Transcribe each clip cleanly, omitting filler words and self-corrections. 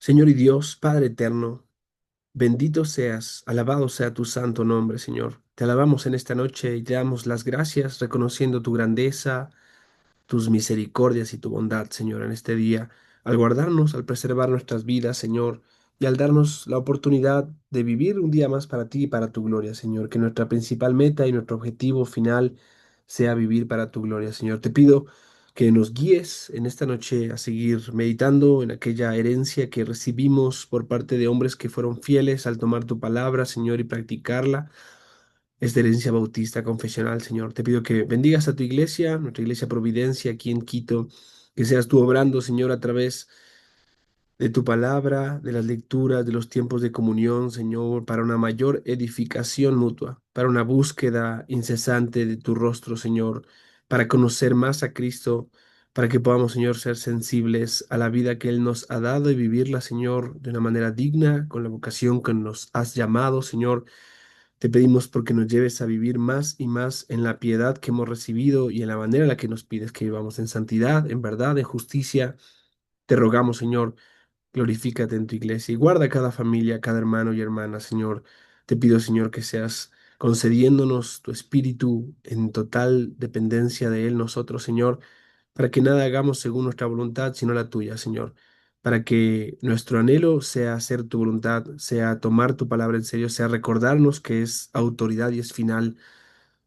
Señor y Dios, Padre eterno, bendito seas, alabado sea tu santo nombre, Señor. Te alabamos en esta noche y te damos las gracias, reconociendo tu grandeza, tus misericordias y tu bondad, Señor, en este día, al guardarnos, al preservar nuestras vidas, Señor, y al darnos la oportunidad de vivir un día más para ti y para tu gloria, Señor. Que nuestra principal meta y nuestro objetivo final sea vivir para tu gloria, Señor. Te pido que nos guíes en esta noche a seguir meditando en aquella herencia que recibimos por parte de hombres que fueron fieles al tomar tu palabra, Señor, y practicarla. Es de herencia bautista confesional, Señor. Te pido que bendigas a tu iglesia, nuestra iglesia Providencia aquí en Quito, que seas tú obrando, Señor, a través de tu palabra, de las lecturas, de los tiempos de comunión, Señor, para una mayor edificación mutua, para una búsqueda incesante de tu rostro, Señor, para conocer más a Cristo, para que podamos, Señor, ser sensibles a la vida que Él nos ha dado y vivirla, Señor, de una manera digna, con la vocación que nos has llamado, Señor. Te pedimos porque nos lleves a vivir más y más en la piedad que hemos recibido y en la manera en la que nos pides que vivamos en santidad, en verdad, en justicia. Te rogamos, Señor, glorifícate en tu iglesia y guarda cada familia, cada hermano y hermana, Señor. Te pido, Señor, que seas concediéndonos tu espíritu en total dependencia de Él, nosotros, Señor, para que nada hagamos según nuestra voluntad, sino la tuya, Señor. Para que nuestro anhelo sea hacer tu voluntad, sea tomar tu palabra en serio, sea recordarnos que es autoridad y es final.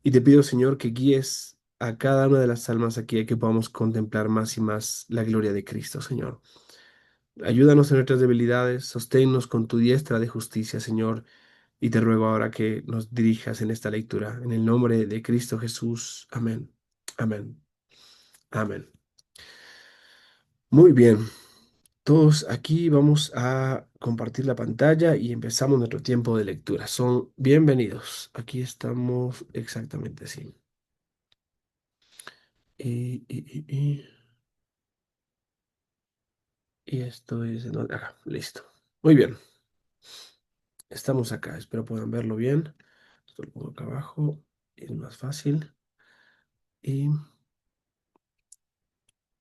Y te pido, Señor, que guíes a cada una de las almas aquí, a que podamos contemplar más y más la gloria de Cristo, Señor. Ayúdanos en nuestras debilidades, sosténnos con tu diestra de justicia, Señor, y te ruego ahora que nos dirijas en esta lectura. En el nombre de Cristo Jesús. Amén. Amén. Amén. Muy bien. Todos aquí vamos a compartir la pantalla y empezamos nuestro tiempo de lectura. Son bienvenidos. Aquí estamos exactamente así. Y, y, y, y- y esto es en acá. Listo. Muy bien. Estamos acá. Espero puedan verlo bien. Esto lo pongo acá abajo. Es más fácil. Y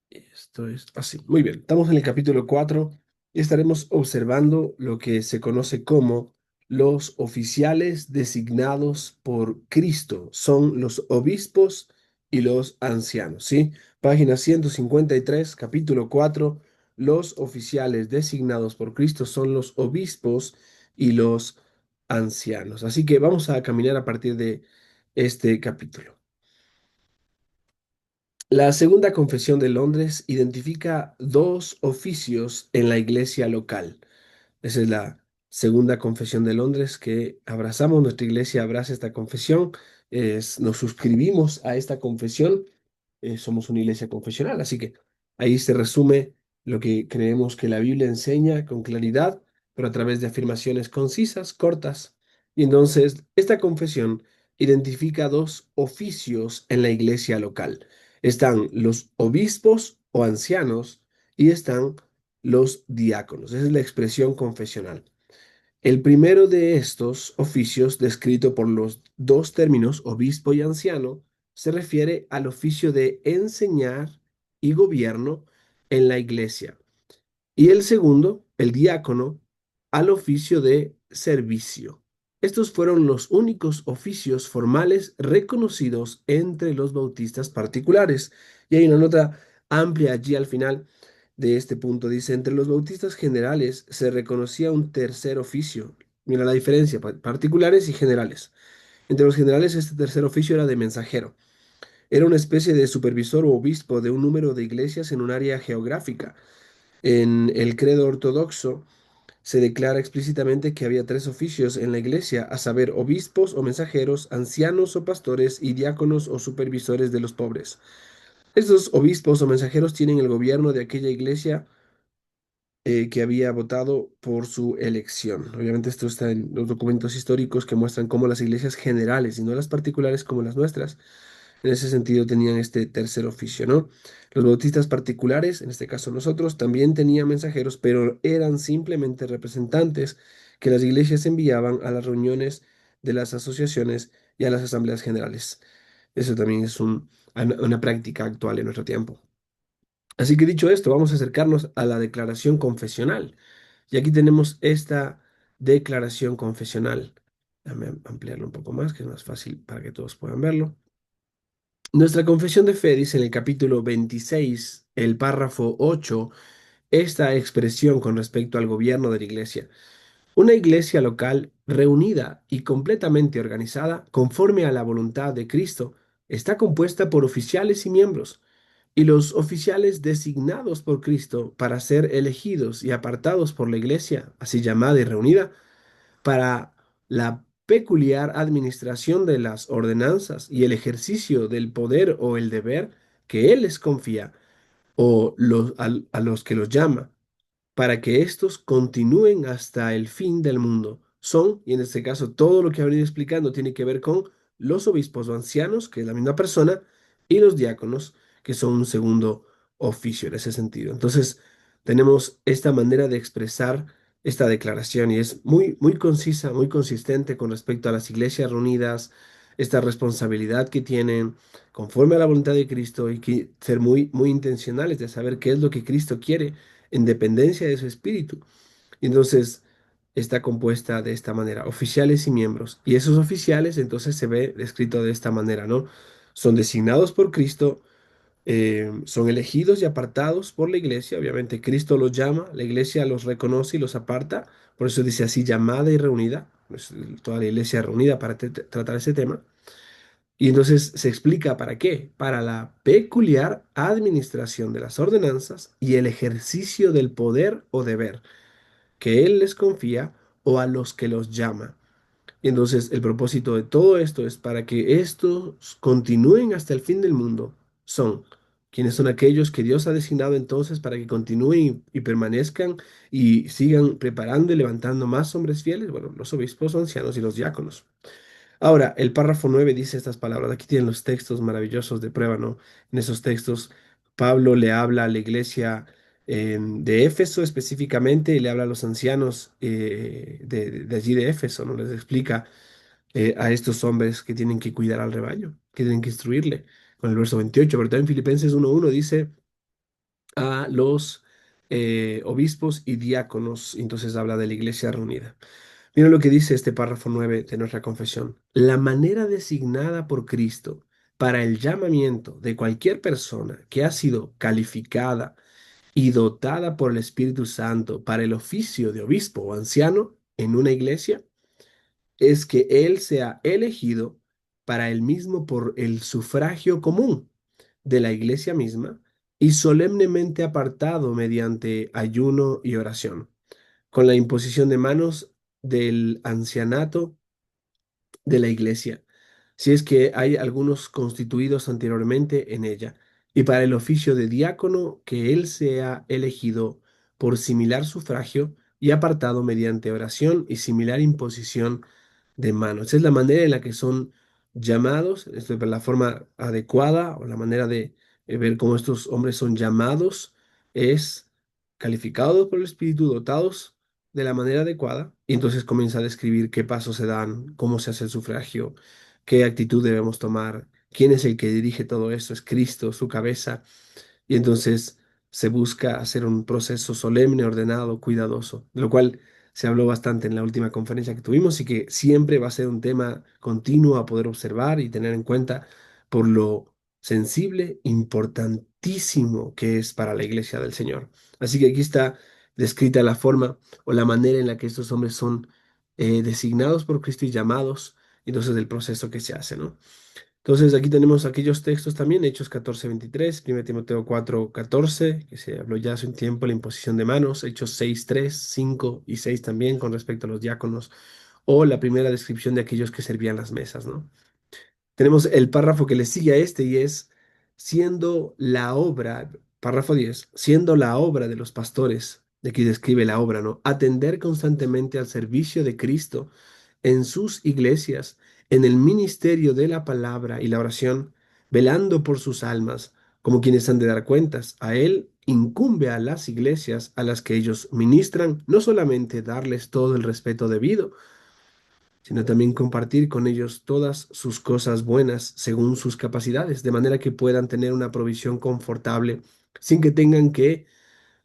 esto es así. Muy bien. Estamos en el capítulo 4 y estaremos observando lo que se conoce como los oficiales designados por Cristo. Son los obispos y los ancianos, ¿sí? Página 153, capítulo 4. Los oficiales designados por Cristo son los obispos y los ancianos. Así que vamos a caminar a partir de este capítulo. La Segunda Confesión de Londres identifica dos oficios en la iglesia local. Esa es la Segunda Confesión de Londres que abrazamos. Nuestra iglesia abraza esta confesión. Nos suscribimos a esta confesión. Somos una iglesia confesional, así que ahí se resume lo que creemos que la Biblia enseña con claridad, pero a través de afirmaciones concisas, cortas. Y entonces, esta confesión identifica dos oficios en la iglesia local. Están los obispos o ancianos y están los diáconos. Esa es la expresión confesional. El primero de estos oficios, descrito por los dos términos, obispo y anciano, se refiere al oficio de enseñar y gobierno en la iglesia. Y el segundo, el diácono, al oficio de servicio. Estos fueron los únicos oficios formales reconocidos entre los bautistas particulares. Y hay una nota amplia allí al final de este punto. Dice, entre los bautistas generales se reconocía un tercer oficio. Mira la diferencia, particulares y generales. Entre los generales este tercer oficio era de mensajero. Era una especie de supervisor o obispo de un número de iglesias en un área geográfica. En el credo ortodoxo se declara explícitamente que había tres oficios en la iglesia, a saber, obispos o mensajeros, ancianos o pastores y diáconos o supervisores de los pobres. Estos obispos o mensajeros tienen el gobierno de aquella iglesia que había votado por su elección. Obviamente esto está en los documentos históricos que muestran cómo las iglesias generales y no las particulares como las nuestras en ese sentido tenían este tercer oficio, ¿no? Los bautistas particulares, en este caso nosotros, también tenían mensajeros, pero eran simplemente representantes que las iglesias enviaban a las reuniones de las asociaciones y a las asambleas generales. Eso también es una práctica actual en nuestro tiempo. Así que dicho esto, vamos a acercarnos a la declaración confesional. Y aquí tenemos esta declaración confesional. Déjame ampliarlo un poco más, que es más fácil para que todos puedan verlo. Nuestra confesión de fe dice en el capítulo 26, el párrafo 8, esta expresión con respecto al gobierno de la iglesia. Una iglesia local reunida y completamente organizada conforme a la voluntad de Cristo está compuesta por oficiales y miembros, y los oficiales designados por Cristo para ser elegidos y apartados por la iglesia, así llamada y reunida, para la peculiar administración de las ordenanzas y el ejercicio del poder o el deber que Él les confía o a los que los llama para que éstos continúen hasta el fin del mundo. Son, y en este caso todo lo que ha venido explicando tiene que ver con los obispos o ancianos, que es la misma persona, y los diáconos, que son un segundo oficio en ese sentido. Entonces, tenemos esta manera de expresar esta declaración y es muy, muy concisa, muy consistente con respecto a las iglesias reunidas, esta responsabilidad que tienen conforme a la voluntad de Cristo y que ser muy, muy intencionales de saber qué es lo que Cristo quiere en dependencia de su espíritu. Y entonces está compuesta de esta manera, oficiales y miembros. Y esos oficiales entonces se ve descrito de esta manera, ¿no? Son designados por Cristo, son elegidos y apartados por la iglesia. Obviamente Cristo los llama, la iglesia los reconoce y los aparta. Por eso dice así, llamada y reunida. Pues, toda la iglesia reunida para tratar ese tema. Y entonces se explica para qué, para la peculiar administración de las ordenanzas y el ejercicio del poder o deber que Él les confía o a los que los llama. Y entonces el propósito de todo esto es para que estos continúen hasta el fin del mundo. Son quienes son aquellos que Dios ha designado entonces para que continúen y permanezcan y sigan preparando y levantando más hombres fieles, bueno, los obispos, ancianos y los diáconos. Ahora, el párrafo 9 dice estas palabras. Aquí tienen los textos maravillosos de prueba, ¿no? En esos textos, Pablo le habla a la iglesia de Éfeso específicamente y le habla a los ancianos de allí de Éfeso, ¿no? Les explica a estos hombres que tienen que cuidar al rebaño, que tienen que instruirle. Con el verso 28, pero también Filipenses 1:1 dice a los obispos y diáconos, entonces habla de la iglesia reunida. Mira lo que dice este párrafo 9 de nuestra confesión. La manera designada por Cristo para el llamamiento de cualquier persona que ha sido calificada y dotada por el Espíritu Santo para el oficio de obispo o anciano en una iglesia es que él sea elegido para él mismo por el sufragio común de la iglesia misma y solemnemente apartado mediante ayuno y oración, con la imposición de manos del ancianato de la iglesia, si es que hay algunos constituidos anteriormente en ella, y para el oficio de diácono que él sea elegido por similar sufragio y apartado mediante oración y similar imposición de manos. Esa es la manera en la que son llamados, esto es la forma adecuada o la manera de ver cómo estos hombres son llamados es calificados por el Espíritu, dotados de la manera adecuada, y entonces comienza a describir qué pasos se dan, cómo se hace el sufragio, qué actitud debemos tomar, quién es el que dirige todo esto, es Cristo, su cabeza, y entonces se busca hacer un proceso solemne, ordenado, cuidadoso, de lo cual se habló bastante en la última conferencia que tuvimos y que siempre va a ser un tema continuo a poder observar y tener en cuenta por lo sensible, importantísimo que es para la iglesia del Señor. Así que aquí está descrita la forma o la manera en la que estos hombres son designados por Cristo y llamados, y entonces el proceso que se hace, ¿no? Entonces aquí tenemos aquellos textos también, Hechos 14:23, 1 Timoteo 4:14, que se habló ya hace un tiempo, la imposición de manos, Hechos 6:3, 5 y 6 también con respecto a los diáconos, o la primera descripción de aquellos que servían las mesas, ¿no? Tenemos el párrafo que le sigue a este y es, siendo la obra, párrafo 10 siendo la obra de los pastores, de aquí describe la obra, ¿no? Atender constantemente al servicio de Cristo en sus iglesias, en el ministerio de la palabra y la oración, velando por sus almas, como quienes han de dar cuentas. A Él incumbe a las iglesias a las que ellos ministran, no solamente darles todo el respeto debido, sino también compartir con ellos todas sus cosas buenas según sus capacidades, de manera que puedan tener una provisión confortable sin que tengan que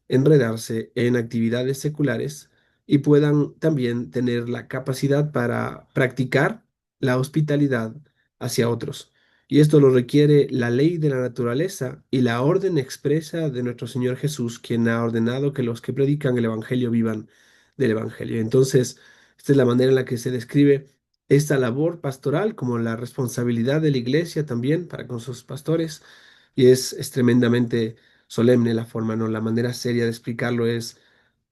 enredarse en actividades seculares y puedan también tener la capacidad para practicar la hospitalidad hacia otros. Y esto lo requiere la ley de la naturaleza y la orden expresa de nuestro Señor Jesús, quien ha ordenado que los que predican el Evangelio vivan del Evangelio. Entonces, esta es la manera en la que se describe esta labor pastoral como la responsabilidad de la iglesia también para con sus pastores. Y es tremendamente solemne la forma, ¿no? La manera seria de explicarlo es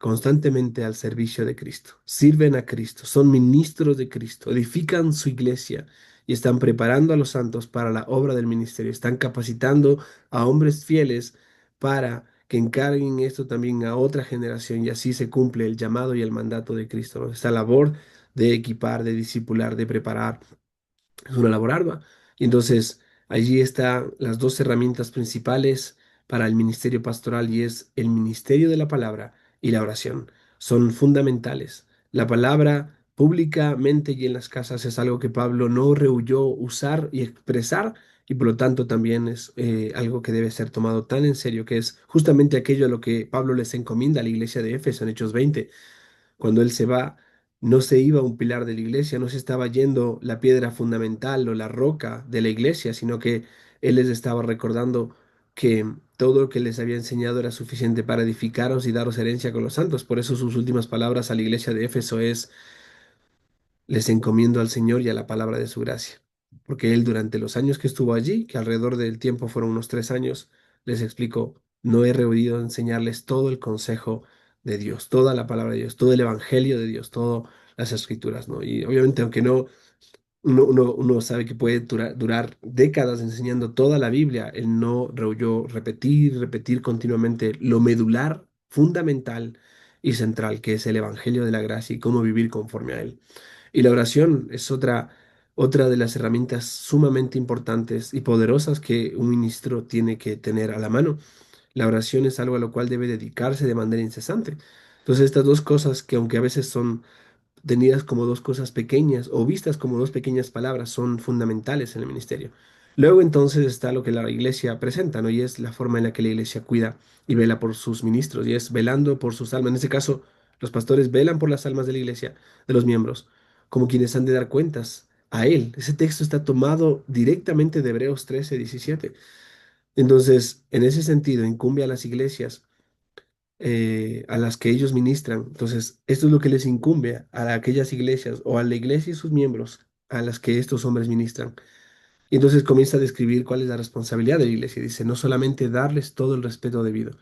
constantemente al servicio de Cristo. Sirven a Cristo, son ministros de Cristo, edifican su iglesia y están preparando a los santos para la obra del ministerio. Están capacitando a hombres fieles para que encarguen esto también a otra generación y así se cumple el llamado y el mandato de Cristo, ¿no? Esta labor de equipar, de discipular, de preparar es una labor ardua. Y entonces allí están las dos herramientas principales para el ministerio pastoral y es el ministerio de la palabra y la oración. Son fundamentales. La palabra públicamente y en las casas es algo que Pablo no rehuyó usar y expresar y por lo tanto también es algo que debe ser tomado tan en serio que es justamente aquello a lo que Pablo les encomienda a la iglesia de Éfeso en Hechos 20 cuando él se va, no se iba un pilar de la iglesia, no se estaba yendo la piedra fundamental o la roca de la iglesia, sino que él les estaba recordando que todo lo que les había enseñado era suficiente para edificaros y daros herencia con los santos. Por eso sus últimas palabras a la iglesia de Éfeso es les encomiendo al Señor y a la palabra de su gracia. Porque Él durante los años que estuvo allí, que alrededor del tiempo fueron unos 3 años, les explicó, no he rehuido enseñarles todo el consejo de Dios, toda la palabra de Dios, todo el evangelio de Dios, todas las escrituras, ¿no? Y obviamente, aunque no, uno sabe que puede durar décadas enseñando toda la Biblia, Él no rehuyó repetir continuamente lo medular, fundamental y central, que es el evangelio de la gracia y cómo vivir conforme a Él. Y la oración es otra de las herramientas sumamente importantes y poderosas que un ministro tiene que tener a la mano. La oración es algo a lo cual debe dedicarse de manera incesante. Entonces, estas dos cosas que aunque a veces son tenidas como dos cosas pequeñas o vistas como dos pequeñas palabras, son fundamentales en el ministerio. Luego entonces está lo que la iglesia presenta, ¿no? Y es la forma en la que la iglesia cuida y vela por sus ministros, y es velando por sus almas. En este caso, los pastores velan por las almas de la iglesia, de los miembros, como quienes han de dar cuentas a él. Ese texto está tomado directamente de Hebreos 13:17. Entonces, en ese sentido, incumbe a las iglesias a las que ellos ministran. Entonces, esto es lo que les incumbe a aquellas iglesias o a la iglesia y sus miembros a las que estos hombres ministran. Y entonces comienza a describir cuál es la responsabilidad de la iglesia. Dice, no solamente darles todo el respeto debido.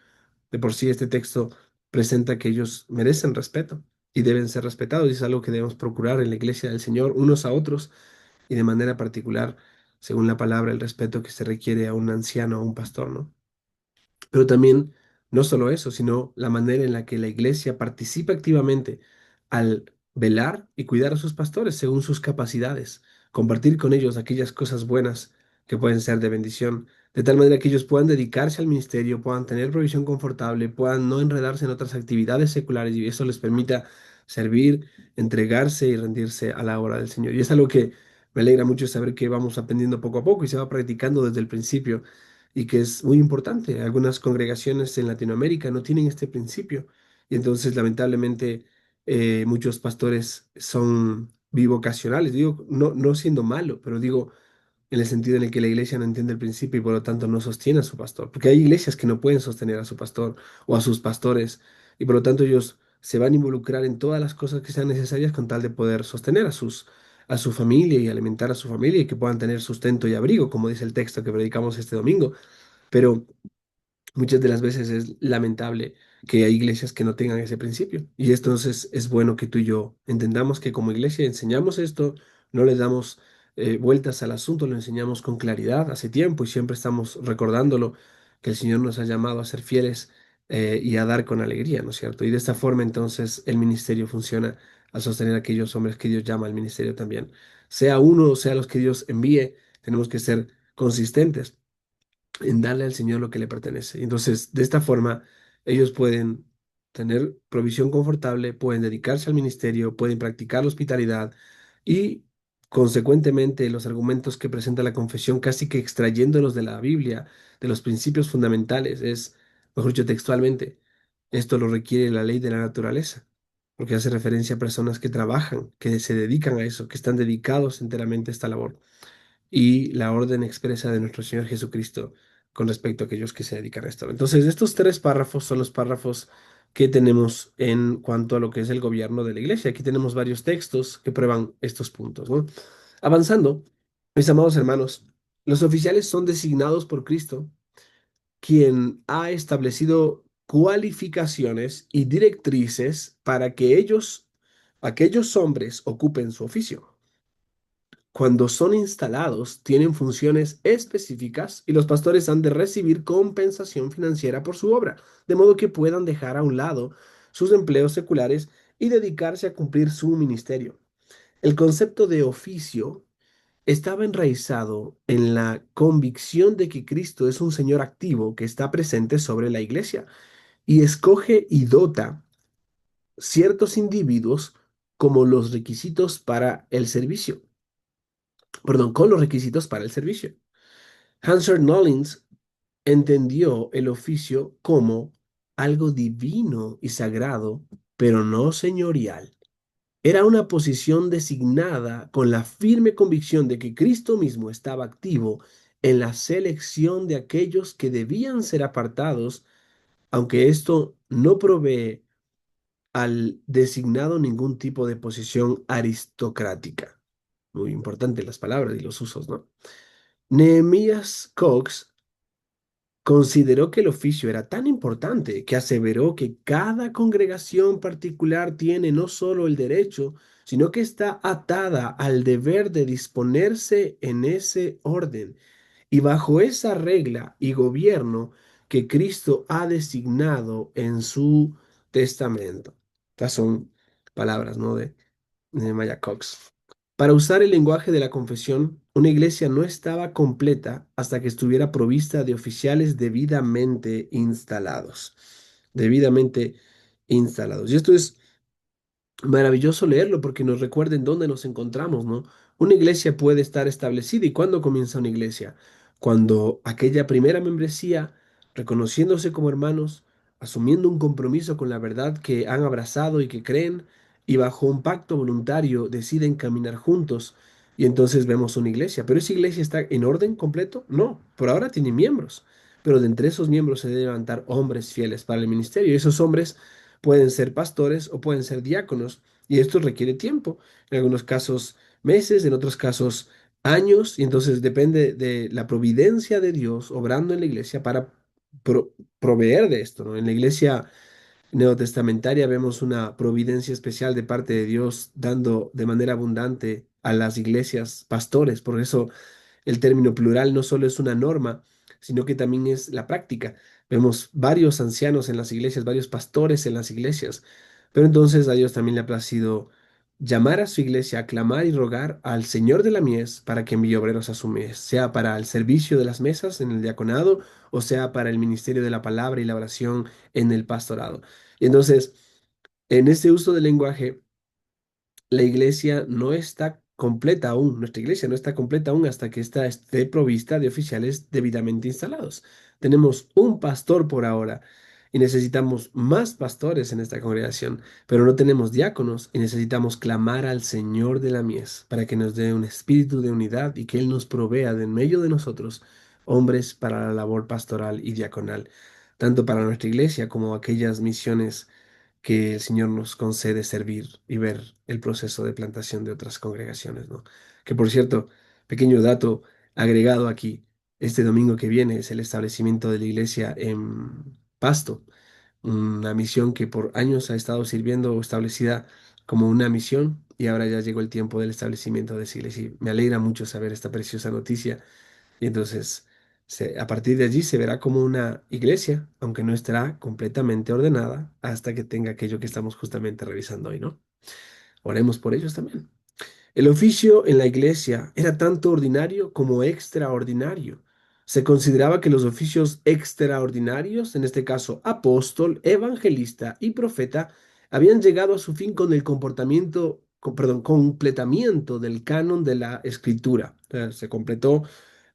De por sí este texto presenta que ellos merecen respeto y deben ser respetados. Y es algo que debemos procurar en la iglesia del Señor, unos a otros y de manera particular, según la palabra, el respeto que se requiere a un anciano o a un pastor, ¿no? Pero también, no solo eso, sino la manera en la que la iglesia participa activamente al velar y cuidar a sus pastores según sus capacidades, compartir con ellos aquellas cosas buenas que pueden ser de bendición, de tal manera que ellos puedan dedicarse al ministerio, puedan tener provisión confortable, puedan no enredarse en otras actividades seculares y eso les permita servir, entregarse y rendirse a la obra del Señor. Y es algo que me alegra mucho saber que vamos aprendiendo poco a poco y se va practicando desde el principio y que es muy importante. Algunas congregaciones en Latinoamérica no tienen este principio y entonces lamentablemente muchos pastores son bivocacionales, digo, no siendo malo, pero digo en el sentido en el que la iglesia no entiende el principio y por lo tanto no sostiene a su pastor, porque hay iglesias que no pueden sostener a su pastor o a sus pastores y por lo tanto ellos se van a involucrar en todas las cosas que sean necesarias con tal de poder sostener a su familia y alimentar a su familia y que puedan tener sustento y abrigo, como dice el texto que predicamos este domingo. Pero muchas de las veces es lamentable que hay iglesias que no tengan ese principio. Y entonces es bueno que tú y yo entendamos que como iglesia enseñamos esto, no le damos vueltas al asunto, lo enseñamos con claridad hace tiempo y siempre estamos recordándolo, que el Señor nos ha llamado a ser fieles y a dar con alegría, ¿no es cierto? Y de esta forma entonces el ministerio funciona al sostener a aquellos hombres que Dios llama al ministerio también. Sea uno o sea los que Dios envíe, tenemos que ser consistentes en darle al Señor lo que le pertenece. Y entonces, de esta forma, ellos pueden tener provisión confortable, pueden dedicarse al ministerio, pueden practicar la hospitalidad y, consecuentemente, los argumentos que presenta la confesión, casi que extrayéndolos de la Biblia, de los principios fundamentales, es, mejor dicho, textualmente, esto lo requiere la ley de la naturaleza. porque hace referencia a personas que trabajan, que se dedican a eso, que están dedicados enteramente a esta labor. Y la orden expresa de nuestro Señor Jesucristo con respecto a aquellos que se dedican a esto. Entonces, estos tres párrafos son los párrafos que tenemos en cuanto a lo que es el gobierno de la iglesia. Aquí tenemos varios textos que prueban estos puntos, ¿no? Avanzando, mis amados hermanos, los oficiales son designados por Cristo, quien ha establecido cualificaciones y directrices para que aquellos hombres ocupen su oficio. Cuando son instalados, tienen funciones específicas y los pastores han de recibir compensación financiera por su obra, de modo que puedan dejar a un lado sus empleos seculares y dedicarse a cumplir su ministerio. El concepto de oficio estaba enraizado en la convicción de que Cristo es un Señor activo que está presente sobre la iglesia y escoge y dota ciertos individuos como los requisitos para el servicio, perdón, con los requisitos para el servicio. Hansard Nollins entendió el oficio como algo divino y sagrado, pero no señorial. Era una posición designada con la firme convicción de que Cristo mismo estaba activo en la selección de aquellos que debían ser apartados, aunque esto no provee al designado ningún tipo de posición aristocrática. Muy importante las palabras y los usos, ¿no? Nehemías Cox consideró que el oficio era tan importante que aseveró que cada congregación particular tiene no solo el derecho, sino que está atada al deber de disponerse en ese orden y bajo esa regla y gobierno que Cristo ha designado en su testamento. Estas son palabras, ¿no? De Maya Cox. Para usar el lenguaje de la confesión, una iglesia no estaba completa hasta que estuviera provista de oficiales debidamente instalados. Debidamente instalados. Y esto es maravilloso leerlo porque nos recuerda en dónde nos encontramos, ¿no? Una iglesia puede estar establecida. ¿Y cuándo comienza una iglesia? Cuando aquella primera membresía, reconociéndose como hermanos, asumiendo un compromiso con la verdad que han abrazado y que creen, y bajo un pacto voluntario deciden caminar juntos. Y entonces vemos una iglesia. ¿Pero esa iglesia está en orden completo? No, por ahora tiene miembros. Pero de entre esos miembros se deben levantar hombres fieles para el ministerio. Y esos hombres pueden ser pastores o pueden ser diáconos, y esto requiere tiempo, en algunos casos meses, en otros casos años, y entonces depende de la providencia de Dios obrando en la iglesia para proveer de esto, ¿no? En la iglesia neotestamentaria vemos una providencia especial de parte de Dios dando de manera abundante a las iglesias pastores, por eso el término plural no solo es una norma, sino que también es la práctica. Vemos varios ancianos en las iglesias, varios pastores en las iglesias, pero entonces a Dios también le ha placido llamar a su iglesia, aclamar y rogar al Señor de la mies para que envíe obreros a su mies, sea para el servicio de las mesas en el diaconado o sea para el ministerio de la palabra y la oración en el pastorado. Y entonces, en este uso del lenguaje, la iglesia no está completa aún, nuestra iglesia no está completa aún hasta que ésta esté provista de oficiales debidamente instalados. Tenemos un pastor por ahora y necesitamos más pastores en esta congregación, pero no tenemos diáconos y necesitamos clamar al Señor de la mies para que nos dé un espíritu de unidad y que Él nos provea de en medio de nosotros hombres para la labor pastoral y diaconal, tanto para nuestra iglesia como aquellas misiones que el Señor nos concede servir y ver el proceso de plantación de otras congregaciones, ¿no? Que por cierto, pequeño dato agregado aquí, este domingo que viene es el establecimiento de la iglesia en Pasto, una misión que por años ha estado sirviendo establecida como una misión y ahora ya llegó el tiempo del establecimiento de esa iglesia. Y me alegra mucho saber esta preciosa noticia y entonces, a partir de allí se verá como una iglesia, aunque no estará completamente ordenada hasta que tenga aquello que estamos justamente revisando hoy, ¿no? Oremos por ellos también. El oficio en la iglesia era tanto ordinario como extraordinario. Se consideraba que los oficios extraordinarios, en este caso apóstol, evangelista y profeta, habían llegado a su fin con el completamiento del canon de la escritura. O sea, se completó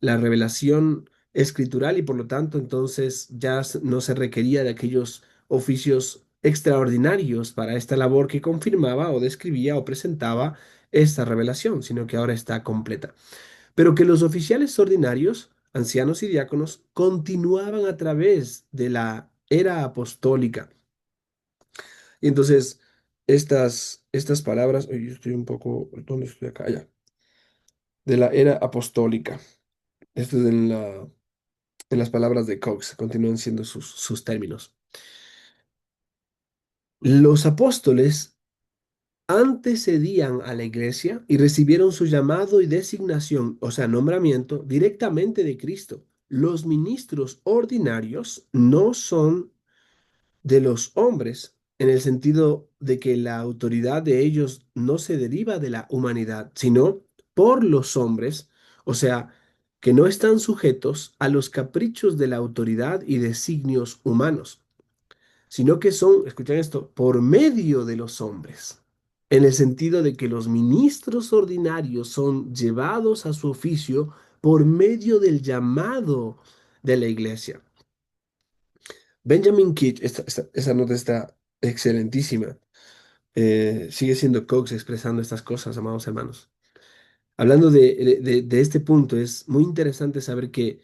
la revelación escritural y por lo tanto entonces ya no se requería de aquellos oficios extraordinarios para esta labor que confirmaba o describía o presentaba esta revelación, sino que ahora está completa. Pero que los oficiales ordinarios, ancianos y diáconos, continuaban a través de la era apostólica. Y entonces, estas palabras, oye, yo estoy un poco, ¿dónde estoy acá? Ya, de la era apostólica. Esto es en las palabras de Cox, continúan siendo sus términos. Los apóstoles antecedían a la iglesia y recibieron su llamado y designación, o sea, nombramiento, directamente de Cristo. Los ministros ordinarios no son de los hombres, en el sentido de que la autoridad de ellos no se deriva de la humanidad, sino por los hombres, o sea, que no están sujetos a los caprichos de la autoridad y designios humanos, sino que son, escuchen esto, por medio de los hombres, en el sentido de que los ministros ordinarios son llevados a su oficio por medio del llamado de la iglesia. Benjamin Kidd, esa nota está excelentísima. Sigue siendo Cox expresando estas cosas, amados hermanos. Hablando de este punto, es muy interesante saber que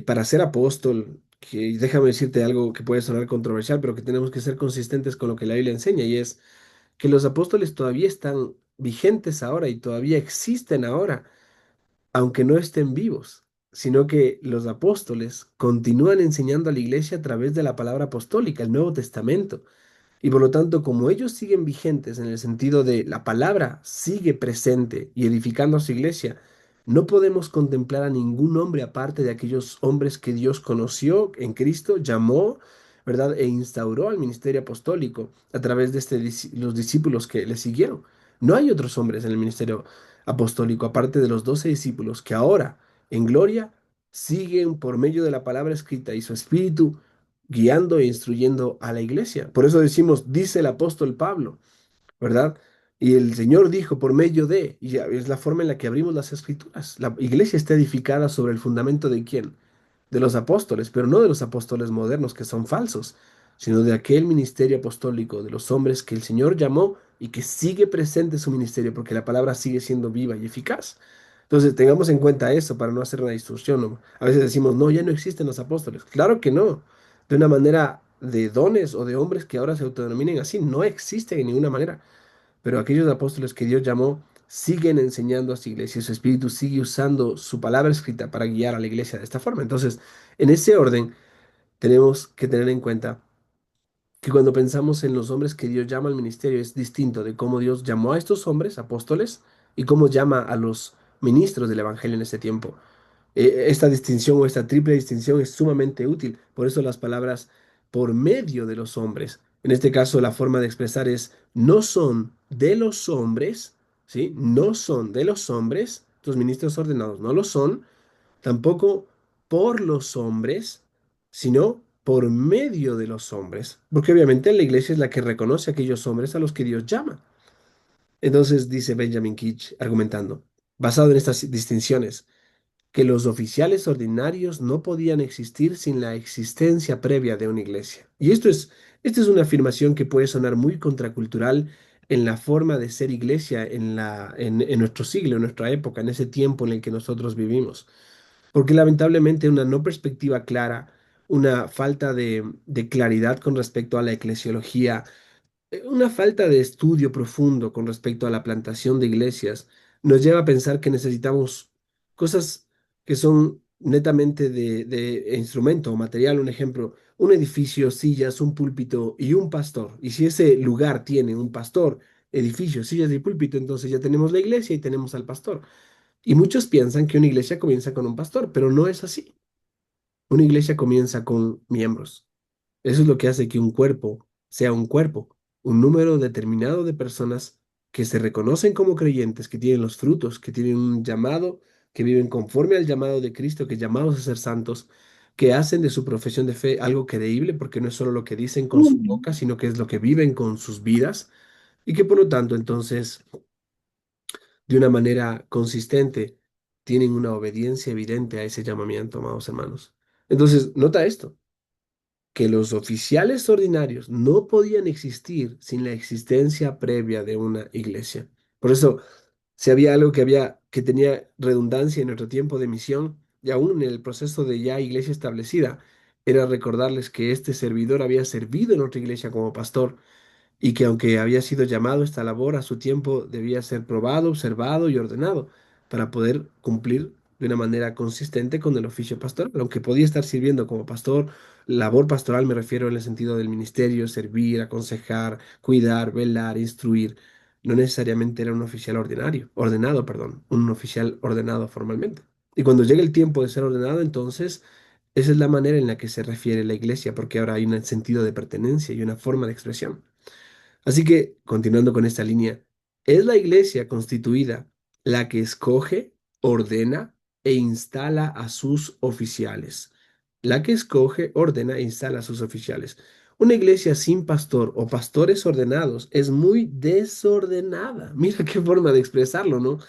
para ser apóstol, que déjame decirte algo que puede sonar controversial, pero que tenemos que ser consistentes con lo que la Biblia enseña, y es que los apóstoles todavía están vigentes ahora y todavía existen ahora, aunque no estén vivos, sino que los apóstoles continúan enseñando a la iglesia a través de la palabra apostólica, el Nuevo Testamento. Y por lo tanto, como ellos siguen vigentes en el sentido de la palabra sigue presente y edificando a su iglesia, no podemos contemplar a ningún hombre aparte de aquellos hombres que Dios conoció en Cristo, llamó, ¿verdad? E instauró al ministerio apostólico a través de los discípulos que le siguieron. No hay otros hombres en el ministerio apostólico aparte de los 12 discípulos que ahora, en gloria, siguen por medio de la palabra escrita y su espíritu guiando e instruyendo a la iglesia. Por eso decimos, dice el apóstol Pablo, ¿verdad? Y el Señor dijo por medio de, y ya es la forma en la que abrimos las escrituras. La iglesia está edificada sobre el fundamento de quién? De los apóstoles, pero no de los apóstoles modernos que son falsos, sino de aquel ministerio apostólico, de los hombres que el Señor llamó y que sigue presente su ministerio, porque la palabra sigue siendo viva y eficaz. Entonces, tengamos en cuenta eso para no hacer una distorsión, ¿no? A veces decimos, no, ya no existen los apóstoles. Claro que no. De una manera de dones o de hombres que ahora se autodenominen así, no existen de ninguna manera. Pero aquellos apóstoles que Dios llamó siguen enseñando a su iglesia, su espíritu sigue usando su palabra escrita para guiar a la iglesia de esta forma. Entonces, en ese orden, tenemos que tener en cuenta que cuando pensamos en los hombres que Dios llama al ministerio es distinto de cómo Dios llamó a estos hombres, apóstoles, y cómo llama a los ministros del evangelio en ese tiempo. Esta distinción o esta triple distinción es sumamente útil. Por eso las palabras por medio de los hombres. En este caso, la forma de expresar es no son de los hombres, ¿sí? No son de los hombres, tus ministros ordenados no lo son, tampoco por los hombres, sino por medio de los hombres. Porque obviamente la iglesia es la que reconoce a aquellos hombres a los que Dios llama. Entonces dice Benjamin Kitch argumentando, basado en estas distinciones que los oficiales ordinarios no podían existir sin la existencia previa de una iglesia. Y esta es una afirmación que puede sonar muy contracultural en la forma de ser iglesia en nuestro siglo, en nuestra época, en ese tiempo en el que nosotros vivimos. Porque lamentablemente una no perspectiva clara, una falta de claridad con respecto a la eclesiología, una falta de estudio profundo con respecto a la plantación de iglesias nos lleva a pensar que necesitamos cosas que son netamente de instrumento o material. Un ejemplo, un edificio, sillas, un púlpito y un pastor. Y si ese lugar tiene un pastor, edificio, sillas y púlpito, entonces ya tenemos la iglesia y tenemos al pastor. Y muchos piensan que una iglesia comienza con un pastor, pero no es así. Una iglesia comienza con miembros. Eso es lo que hace que un cuerpo sea un cuerpo, un número determinado de personas que se reconocen como creyentes, que tienen los frutos, que tienen un llamado, que viven conforme al llamado de Cristo, que llamados a ser santos, que hacen de su profesión de fe algo creíble, porque no es solo lo que dicen con su boca, sino que es lo que viven con sus vidas, y que por lo tanto entonces, de una manera consistente, tienen una obediencia evidente a ese llamamiento, amados hermanos. Entonces, nota esto que los oficiales ordinarios no podían existir sin la existencia previa de una iglesia. Por eso, si había algo que tenía redundancia en nuestro tiempo de misión, y aún en el proceso de ya iglesia establecida, era recordarles que este servidor había servido en otra iglesia como pastor y que aunque había sido llamado a esta labor, a su tiempo debía ser probado, observado y ordenado para poder cumplir de una manera consistente con el oficio pastoral. Aunque podía estar sirviendo como pastor, labor pastoral me refiero en el sentido del ministerio, servir, aconsejar, cuidar, velar, instruir. No necesariamente era un oficial ordinario, ordenado, perdón, un oficial ordenado formalmente. Y cuando llegue el tiempo de ser ordenado, entonces esa es la manera en la que se refiere la iglesia, porque ahora hay un sentido de pertenencia y una forma de expresión. Así que, continuando con esta línea, es la iglesia constituida la que escoge, ordena e instala a sus oficiales. La que escoge, ordena e instala a sus oficiales. Una iglesia sin pastor o pastores ordenados es muy desordenada. Mira qué forma de expresarlo, ¿no?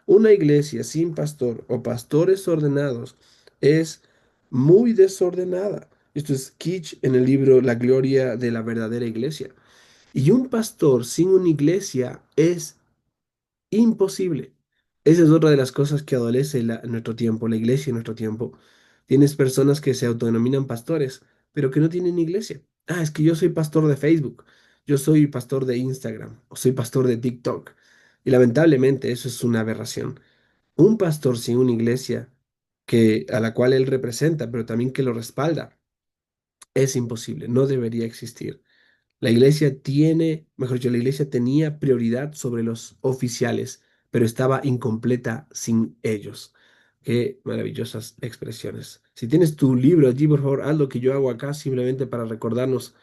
Una iglesia sin pastor o pastores ordenados es muy desordenada. Esto es Kitsch en el libro La gloria de la verdadera iglesia. Y un pastor sin una iglesia es imposible. Esa es otra de las cosas que adolece en nuestro tiempo, la iglesia en nuestro tiempo. Tienes personas que se autodenominan pastores, pero que no tienen iglesia. Ah, es que yo soy pastor de Facebook, yo soy pastor de Instagram, o soy pastor de TikTok. Y lamentablemente eso es una aberración. Un pastor sin una iglesia a la cual él representa, pero también que lo respalda, es imposible, no debería existir. La iglesia tiene, mejor dicho, la iglesia tenía prioridad sobre los oficiales, pero estaba incompleta sin ellos. Qué maravillosas expresiones. Si tienes tu libro allí, por favor, haz lo que yo hago acá simplemente para recordarnos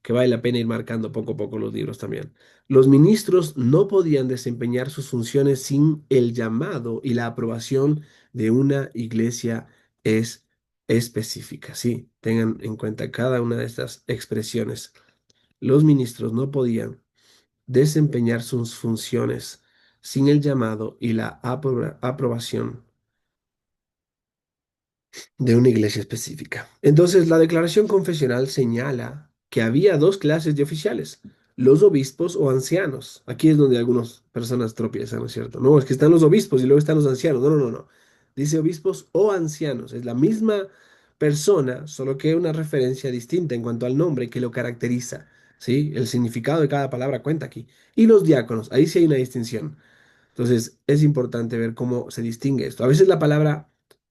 que vale la pena ir marcando poco a poco los libros también. Los ministros no podían desempeñar sus funciones sin el llamado y la aprobación de una iglesia es específica. Sí, tengan en cuenta cada una de estas expresiones. Los ministros no podían desempeñar sus funciones sin el llamado y la aprobación de una iglesia específica. Entonces, la declaración confesional señala que había dos clases de oficiales, los obispos o ancianos. Aquí es donde algunas personas tropiezan, ¿no es cierto? No, es que están los obispos y luego están los ancianos. No, no, no, no. Dice obispos o ancianos. Es la misma persona, solo que una referencia distinta en cuanto al nombre que lo caracteriza. ¿Sí? El significado de cada palabra cuenta aquí. Y los diáconos, ahí sí hay una distinción. Entonces, es importante ver cómo se distingue esto. A veces la palabra,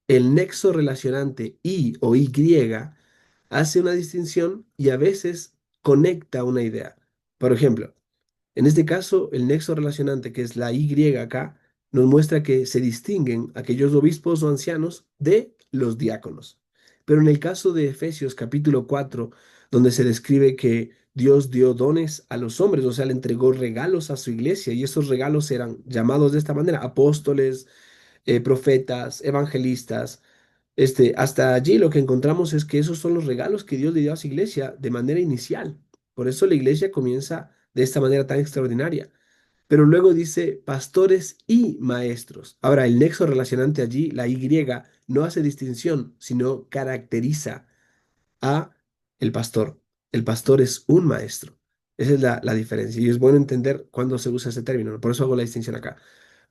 el nexo relacionante y o y hace una distinción y a veces conecta una idea. Por ejemplo, en este caso, el nexo relacionante, que es la Y acá, nos muestra que se distinguen aquellos obispos o ancianos de los diáconos. Pero en el caso de Efesios capítulo 4, donde se describe que Dios dio dones a los hombres, o sea, le entregó regalos a su iglesia, y esos regalos eran llamados de esta manera, apóstoles, profetas, evangelistas. Hasta allí lo que encontramos es que esos son los regalos que Dios le dio a su iglesia de manera inicial. Por eso la iglesia comienza de esta manera tan extraordinaria. Pero luego dice pastores y maestros. Ahora, el nexo relacionante allí, la Y, no hace distinción, sino caracteriza a el pastor. El pastor es un maestro. Esa es la diferencia. Y es bueno entender cuándo se usa ese término. Por eso hago la distinción acá.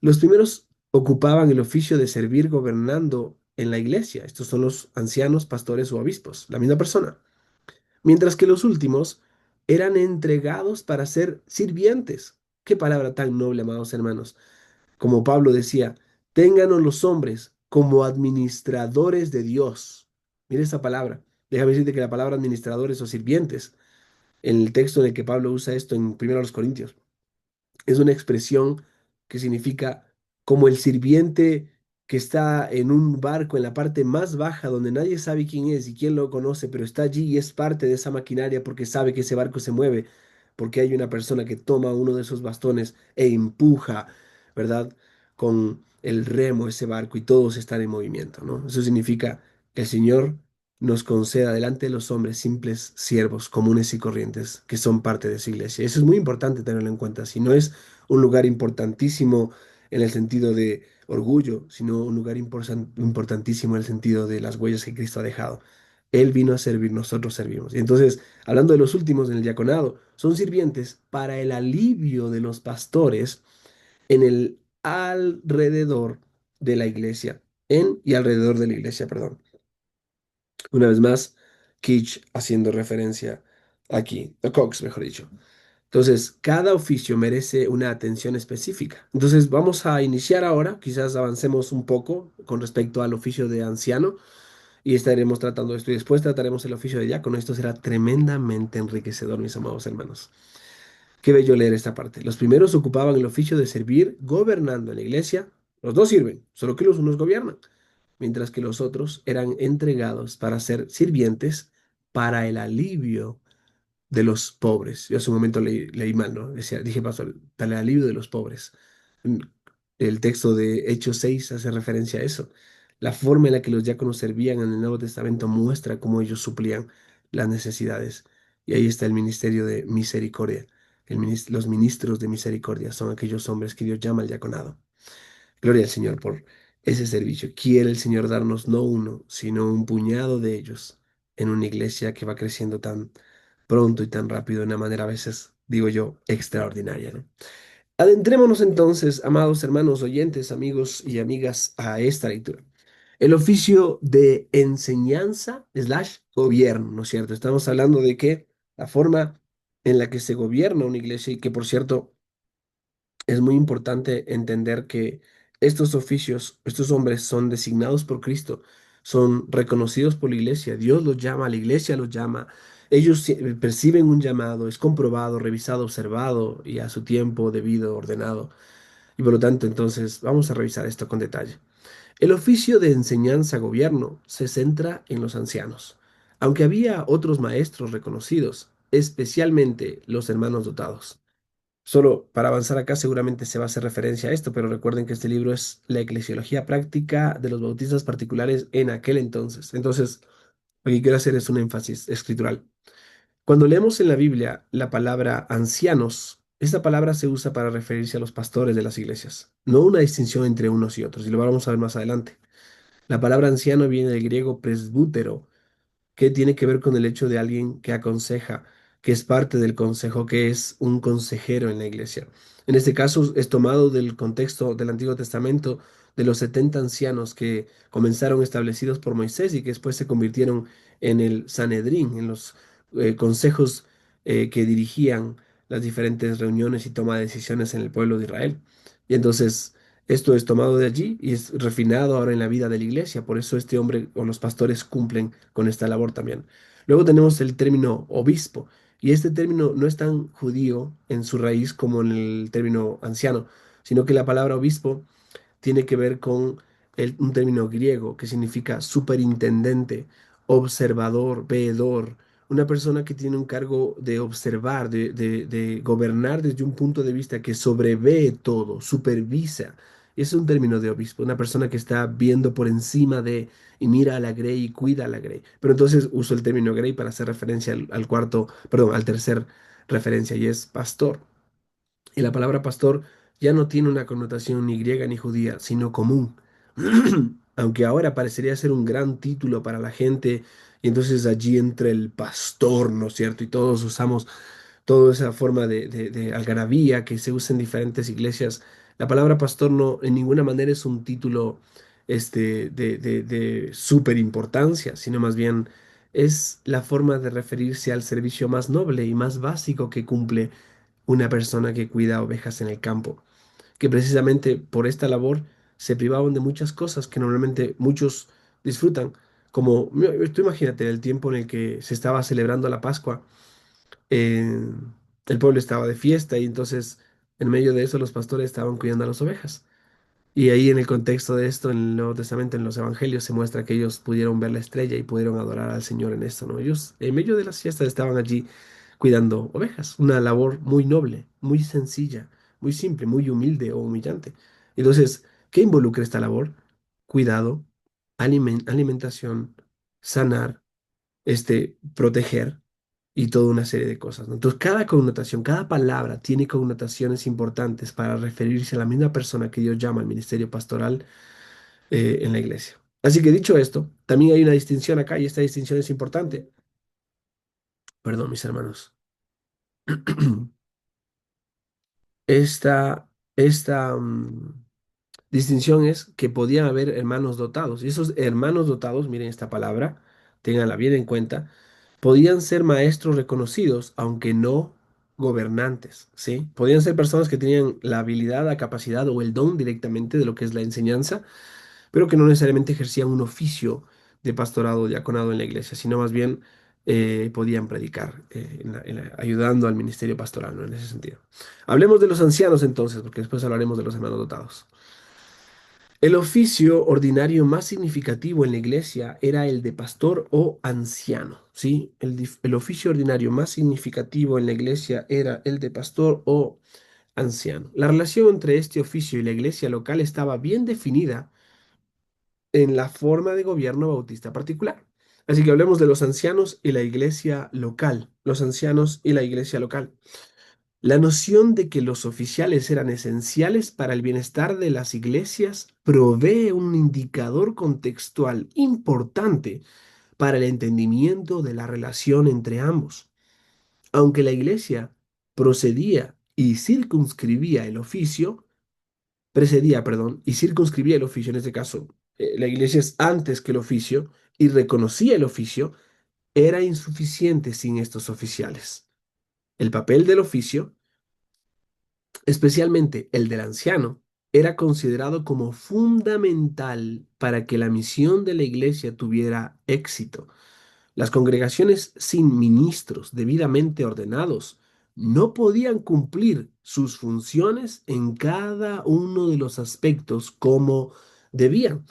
Los primeros ocupaban el oficio de servir gobernando en la iglesia. Estos son los ancianos, pastores o obispos, la misma persona. Mientras que los últimos eran entregados para ser sirvientes. Qué palabra tan noble, amados hermanos. Como Pablo decía, ténganos los hombres como administradores de Dios. Mira esta palabra. Déjame decirte que la palabra administradores o sirvientes, en el texto en el que Pablo usa esto en 1 Corintios, es una expresión que significa como el sirviente que está en un barco en la parte más baja donde nadie sabe quién es y quién lo conoce, pero está allí y es parte de esa maquinaria porque sabe que ese barco se mueve, porque hay una persona que toma uno de esos bastones e empuja, ¿verdad? Con el remo ese barco y todos están en movimiento, ¿no? Eso significa que el Señor nos conceda delante de los hombres simples siervos comunes y corrientes que son parte de esa iglesia. Eso es muy importante tenerlo en cuenta. Si no es un lugar importantísimo en el sentido de orgullo, sino un lugar importantísimo en el sentido de las huellas que Cristo ha dejado. Él vino a servir, nosotros servimos. Y entonces, hablando de los últimos en el diaconado, son sirvientes para el alivio de los pastores en el alrededor de la iglesia, en y alrededor de la iglesia, perdón. Una vez más, Kitch haciendo referencia aquí, o Cox, mejor dicho. Entonces, cada oficio merece una atención específica. Entonces, vamos a iniciar ahora, quizás avancemos un poco con respecto al oficio de anciano y estaremos tratando esto y después trataremos el oficio de diácono. Esto será tremendamente enriquecedor, mis amados hermanos. Qué bello leer esta parte. Los primeros ocupaban el oficio de servir gobernando en la iglesia. Los dos sirven, solo que los unos gobiernan, mientras que los otros eran entregados para ser sirvientes para el alivio de los pobres. Yo hace un momento leí mal, ¿no? Dije, pastor, para el alivio de los pobres. Mm, El texto de Hechos 6 hace referencia a eso. La forma en la que los diáconos servían en el Nuevo Testamento muestra cómo ellos suplían las necesidades. Y ahí está el ministerio de misericordia. Los ministros de misericordia son aquellos hombres que Dios llama al diaconado. Gloria al Señor por ese servicio. Quiere el Señor darnos no uno, sino un puñado de ellos en una iglesia que va creciendo tan pronto y tan rápido de una manera a veces, digo yo, extraordinaria, ¿no? Adentrémonos entonces, amados hermanos oyentes, amigos y amigas, a esta lectura. El oficio de enseñanza slash gobierno, ¿no es cierto? Estamos hablando de que la forma en la que se gobierna una iglesia y que, por cierto, es muy importante entender que estos oficios, estos hombres son designados por Cristo, son reconocidos por la iglesia, Dios los llama, la iglesia los llama, ellos perciben un llamado, es comprobado, revisado, observado y a su tiempo debido, ordenado. Y por lo tanto, entonces, vamos a revisar esto con detalle. El oficio de enseñanza-gobierno se centra en los ancianos, aunque había otros maestros reconocidos, especialmente los hermanos dotados. Solo para avanzar acá seguramente se va a hacer referencia a esto, pero recuerden que este libro es la eclesiología práctica de los bautistas particulares en aquel entonces. Entonces, lo que quiero hacer es un énfasis escritural. Cuando leemos en la Biblia la palabra ancianos, esta palabra se usa para referirse a los pastores de las iglesias, no una distinción entre unos y otros, y lo vamos a ver más adelante. La palabra anciano viene del griego presbútero, que tiene que ver con el hecho de alguien que aconseja, que es parte del consejo, que es un consejero en la iglesia. En este caso es tomado del contexto del Antiguo Testamento de los 70 ancianos que comenzaron establecidos por Moisés y que después se convirtieron en el Sanedrín, en los consejos que dirigían las diferentes reuniones y toma de decisiones en el pueblo de Israel. Y entonces esto es tomado de allí y es refinado ahora en la vida de la iglesia. Por eso este hombre o los pastores cumplen con esta labor también. Luego tenemos el término obispo. Y este término no es tan judío en su raíz como en el término anciano, sino que la palabra obispo tiene que ver con un término griego que significa superintendente, observador, veedor, una persona que tiene un cargo de observar, de gobernar desde un punto de vista que sobrevé todo, supervisa. Es un término de obispo, una persona que está viendo por encima de y mira a la grey y cuida a la grey. Pero entonces uso el término grey para hacer referencia al cuarto, perdón, al tercer referencia y es pastor. Y la palabra pastor ya no tiene una connotación ni griega ni judía, sino común. Aunque ahora parecería ser un gran título para la gente, y entonces allí entra el pastor, ¿no es cierto? Y todos usamos toda esa forma de algarabía que se usa en diferentes iglesias. La palabra pastor no en ninguna manera es un título de súper importancia, sino más bien es la forma de referirse al servicio más noble y más básico que cumple una persona que cuida ovejas en el campo, que precisamente por esta labor se privaban de muchas cosas que normalmente muchos disfrutan, como tú imagínate el tiempo en el que se estaba celebrando la Pascua, eh, el pueblo estaba de fiesta y entonces en medio de eso los pastores estaban cuidando a las ovejas. Y ahí en el contexto de esto, en el Nuevo Testamento, en los Evangelios, se muestra que ellos pudieron ver la estrella y pudieron adorar al Señor en esto, ¿no? Ellos en medio de las fiestas estaban allí cuidando ovejas, una labor muy noble, muy sencilla, muy simple, muy humilde o humillante. Entonces, ¿qué involucra esta labor? Cuidado, alimentación, sanar, proteger y toda una serie de cosas, ¿no? Entonces, cada connotación, cada palabra tiene connotaciones importantes para referirse a la misma persona que Dios llama al ministerio pastoral en la iglesia. Así que dicho esto, también hay una distinción acá y esta distinción es importante. Perdón, mis hermanos. Esta distinción es que podían haber hermanos dotados. Y esos hermanos dotados, miren esta palabra, ténganla bien en cuenta, podían ser maestros reconocidos, aunque no gobernantes, ¿sí? Podían ser personas que tenían la habilidad, la capacidad o el don directamente de lo que es la enseñanza, pero que no necesariamente ejercían un oficio de pastorado o diaconado en la iglesia, sino más bien podían predicar, ayudando al ministerio pastoral, ¿no? En ese sentido. Hablemos de los ancianos entonces, porque después hablaremos de los hermanos dotados. El oficio ordinario más significativo en la iglesia era el de pastor o anciano, ¿sí? El oficio ordinario más significativo en la iglesia era el de pastor o anciano. La relación entre este oficio y la iglesia local estaba bien definida en la forma de gobierno bautista particular. Así que hablemos de los ancianos y la iglesia local. Los ancianos y la iglesia local. La noción de que los oficiales eran esenciales para el bienestar de las iglesias provee un indicador contextual importante para el entendimiento de la relación entre ambos. Aunque la iglesia procedía y circunscribía el oficio, precedía, perdón, y circunscribía el oficio, en este caso, la iglesia es antes que el oficio y reconocía el oficio, era insuficiente sin estos oficiales. El papel del oficio, especialmente el del anciano, era considerado como fundamental para que la misión de la iglesia tuviera éxito. Las congregaciones sin ministros debidamente ordenados no podían cumplir sus funciones en cada uno de los aspectos como debían.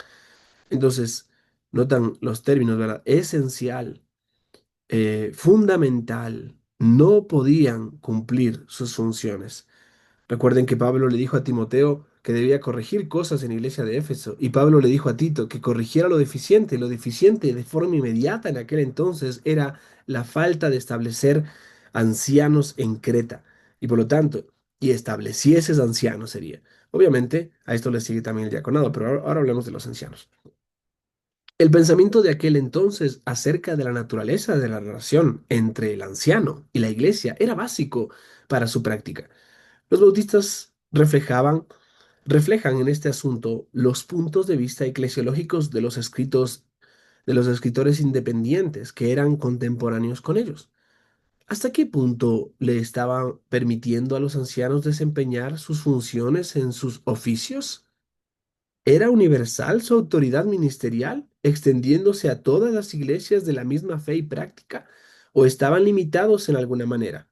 Entonces, notan los términos, ¿verdad? Esencial, fundamental, no podían cumplir sus funciones. Recuerden que Pablo le dijo a Timoteo que debía corregir cosas en la iglesia de Éfeso, y Pablo le dijo a Tito que corrigiera lo deficiente. Lo deficiente de forma inmediata en aquel entonces era la falta de establecer ancianos en Creta, y por lo tanto, y establecieses ancianos sería. Obviamente, a esto le sigue también el diaconado, pero ahora hablemos de los ancianos. El pensamiento de aquel entonces acerca de la naturaleza de la relación entre el anciano y la iglesia era básico para su práctica. Los bautistas reflejan en este asunto los puntos de vista eclesiológicos de los escritores independientes que eran contemporáneos con ellos. ¿Hasta qué punto le estaban permitiendo a los ancianos desempeñar sus funciones en sus oficios? ¿Era universal su autoridad ministerial, extendiéndose a todas las iglesias de la misma fe y práctica, o estaban limitados en alguna manera?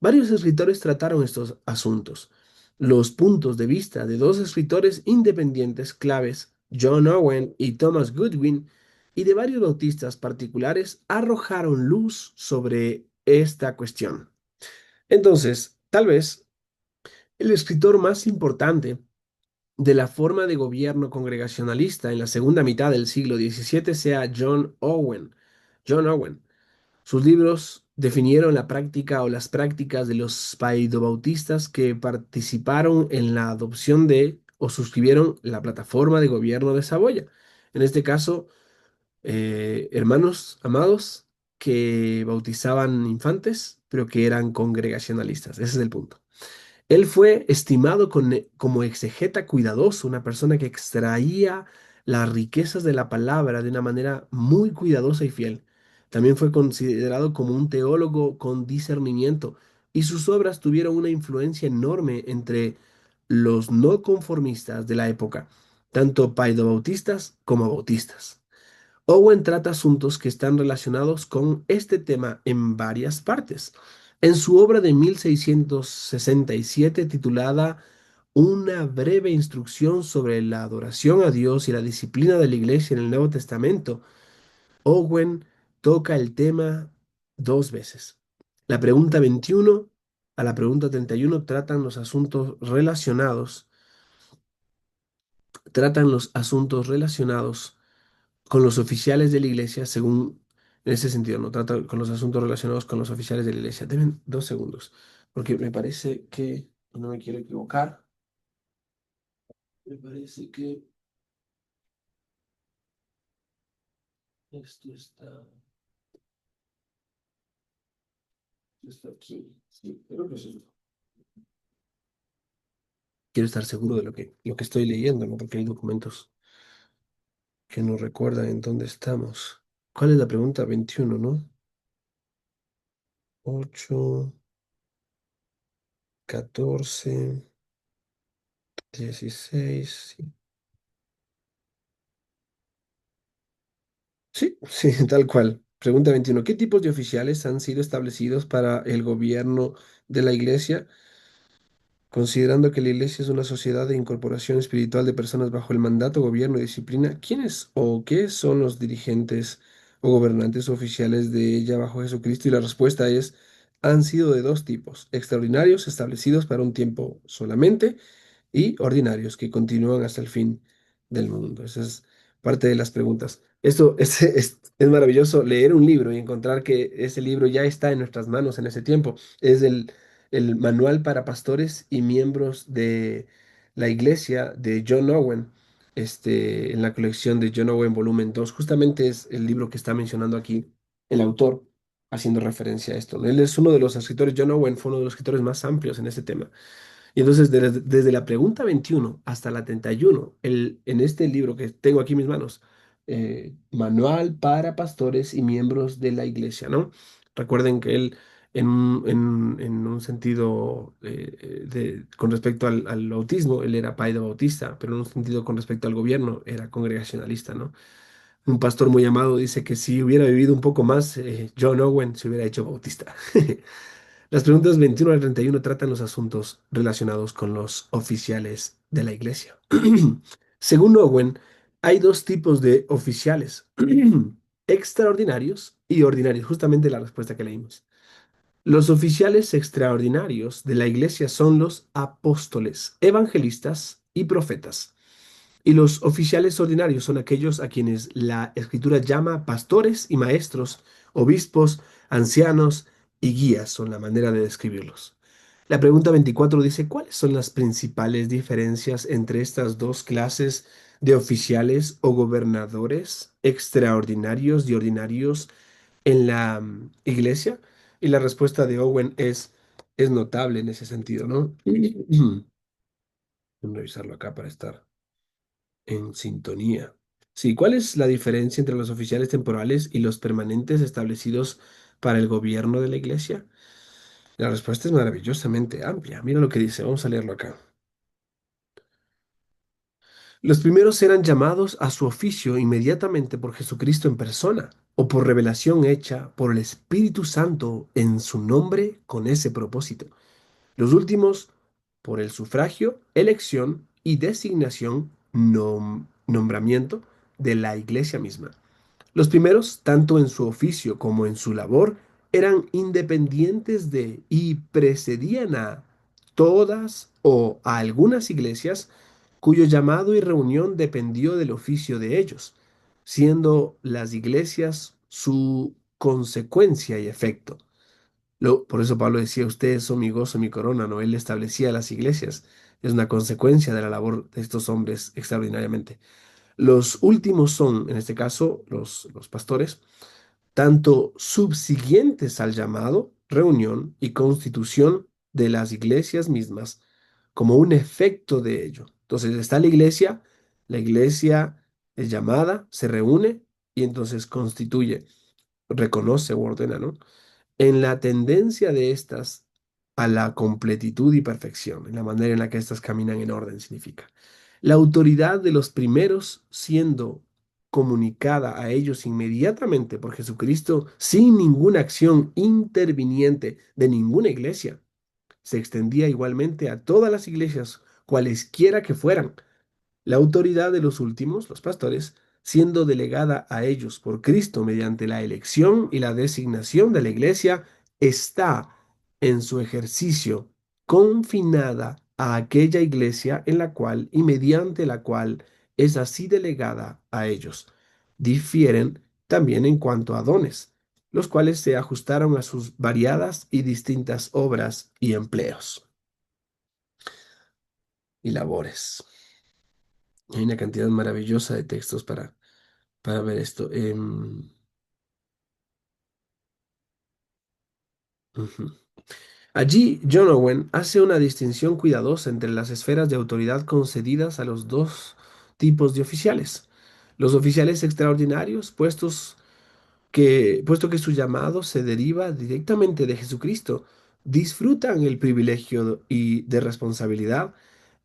Varios escritores trataron estos asuntos. Los puntos de vista de dos escritores independientes claves, John Owen y Thomas Goodwin, y de varios bautistas particulares, arrojaron luz sobre esta cuestión. Entonces, tal vez el escritor más importante de la forma de gobierno congregacionalista en la segunda mitad del siglo XVII sea John Owen. John Owen. Sus libros definieron la práctica o las prácticas de los paidobautistas que participaron en la adopción de o suscribieron la plataforma de gobierno de Saboya. En este caso, hermanos amados que bautizaban infantes, pero que eran congregacionalistas. Ese es el punto. Él fue estimado como exegeta cuidadoso, una persona que extraía las riquezas de la palabra de una manera muy cuidadosa y fiel. También fue considerado como un teólogo con discernimiento y sus obras tuvieron una influencia enorme entre los no conformistas de la época, tanto paidobautistas como bautistas. Owen trata asuntos que están relacionados con este tema en varias partes. En su obra de 1667 titulada Una breve instrucción sobre la adoración a Dios y la disciplina de la Iglesia en el Nuevo Testamento, Owen toca el tema dos veces. La pregunta 21 a la pregunta 31 tratan los asuntos relacionados con los oficiales de la iglesia, según, en ese sentido, no trata con los asuntos relacionados con los oficiales de la iglesia. Deben 2 segundos, porque me parece que, no me quiero equivocar, me parece que Esto aquí. Sí, creo que sí. Quiero estar seguro de lo que estoy leyendo, ¿no? Porque hay documentos que no recuerdan en dónde estamos. ¿Cuál es la pregunta? 21, ¿no? 8, 14, 16. Sí, sí, sí, tal cual. Pregunta 21. ¿Qué tipos de oficiales han sido establecidos para el gobierno de la iglesia? Considerando que la Iglesia es una sociedad de incorporación espiritual de personas bajo el mandato, gobierno y disciplina, ¿quiénes o qué son los dirigentes o gobernantes oficiales de ella bajo Jesucristo? Y la respuesta es, han sido de dos tipos, extraordinarios establecidos para un tiempo solamente y ordinarios que continúan hasta el fin del mundo. Esa es parte de las preguntas. Esto es maravilloso leer un libro y encontrar que ese libro ya está en nuestras manos en ese tiempo. Es el Manual para Pastores y Miembros de la Iglesia de John Owen, en la colección de John Owen Volumen 2. Justamente es el libro que está mencionando aquí el autor, haciendo referencia a esto, ¿no? Él es uno de los escritores, John Owen fue uno de los escritores más amplios en ese tema. Y entonces, desde la pregunta 21 hasta la 31, en este libro que tengo aquí en mis manos, Manual para pastores y miembros de la iglesia, ¿no? Recuerden que él, en un sentido con respecto al bautismo, él era paido bautista, pero en un sentido con respecto al gobierno, era congregacionalista, ¿no? Un pastor muy amado dice que si hubiera vivido un poco más, John Owen se hubiera hecho bautista. Las preguntas 21 al 31 tratan los asuntos relacionados con los oficiales de la iglesia. Según Owen, hay dos tipos de oficiales, extraordinarios y ordinarios, justamente la respuesta que leímos. Los oficiales extraordinarios de la iglesia son los apóstoles, evangelistas y profetas. Y los oficiales ordinarios son aquellos a quienes la escritura llama pastores y maestros, obispos, ancianos y guías, son la manera de describirlos. La pregunta 24 dice, ¿cuáles son las principales diferencias entre estas dos clases de oficiales o gobernadores extraordinarios y ordinarios en la iglesia? Y la respuesta de Owen es notable en ese sentido, ¿no? Voy a revisarlo acá para estar en sintonía. Sí, ¿cuál es la diferencia entre los oficiales temporales y los permanentes establecidos para el gobierno de la iglesia? La respuesta es maravillosamente amplia. Mira lo que dice, vamos a leerlo acá. Los primeros eran llamados a su oficio inmediatamente por Jesucristo en persona o por revelación hecha por el Espíritu Santo en su nombre con ese propósito. Los últimos por el sufragio, elección y designación, nombramiento de la iglesia misma. Los primeros, tanto en su oficio como en su labor, eran independientes de y precedían a todas o a algunas iglesias cuyo llamado y reunión dependió del oficio de ellos, siendo las iglesias su consecuencia y efecto. Por eso Pablo decía, ustedes son mi gozo, mi corona, ¿no? Él establecía las iglesias. Es una consecuencia de la labor de estos hombres extraordinariamente. Los últimos son, en este caso, los pastores, tanto subsiguientes al llamado, reunión y constitución de las iglesias mismas, como un efecto de ello. Entonces está la iglesia es llamada, se reúne y entonces constituye, reconoce o ordena, ¿no? En la tendencia de estas a la completitud y perfección, en la manera en la que estas caminan en orden, significa. La autoridad de los primeros siendo comunicada a ellos inmediatamente por Jesucristo sin ninguna acción interviniente de ninguna iglesia, se extendía igualmente a todas las iglesias, cualesquiera que fueran, la autoridad de los últimos, los pastores, siendo delegada a ellos por Cristo mediante la elección y la designación de la iglesia, está en su ejercicio confinada a aquella iglesia en la cual y mediante la cual es así delegada a ellos. Difieren también en cuanto a dones, los cuales se ajustaron a sus variadas y distintas obras y empleos y labores. Hay una cantidad maravillosa de textos para ver esto. Ujú. Allí, John Owen hace una distinción cuidadosa entre las esferas de autoridad concedidas a los dos tipos de oficiales. Los oficiales extraordinarios, puesto que su llamado se deriva directamente de Jesucristo, disfrutan el privilegio y de responsabilidad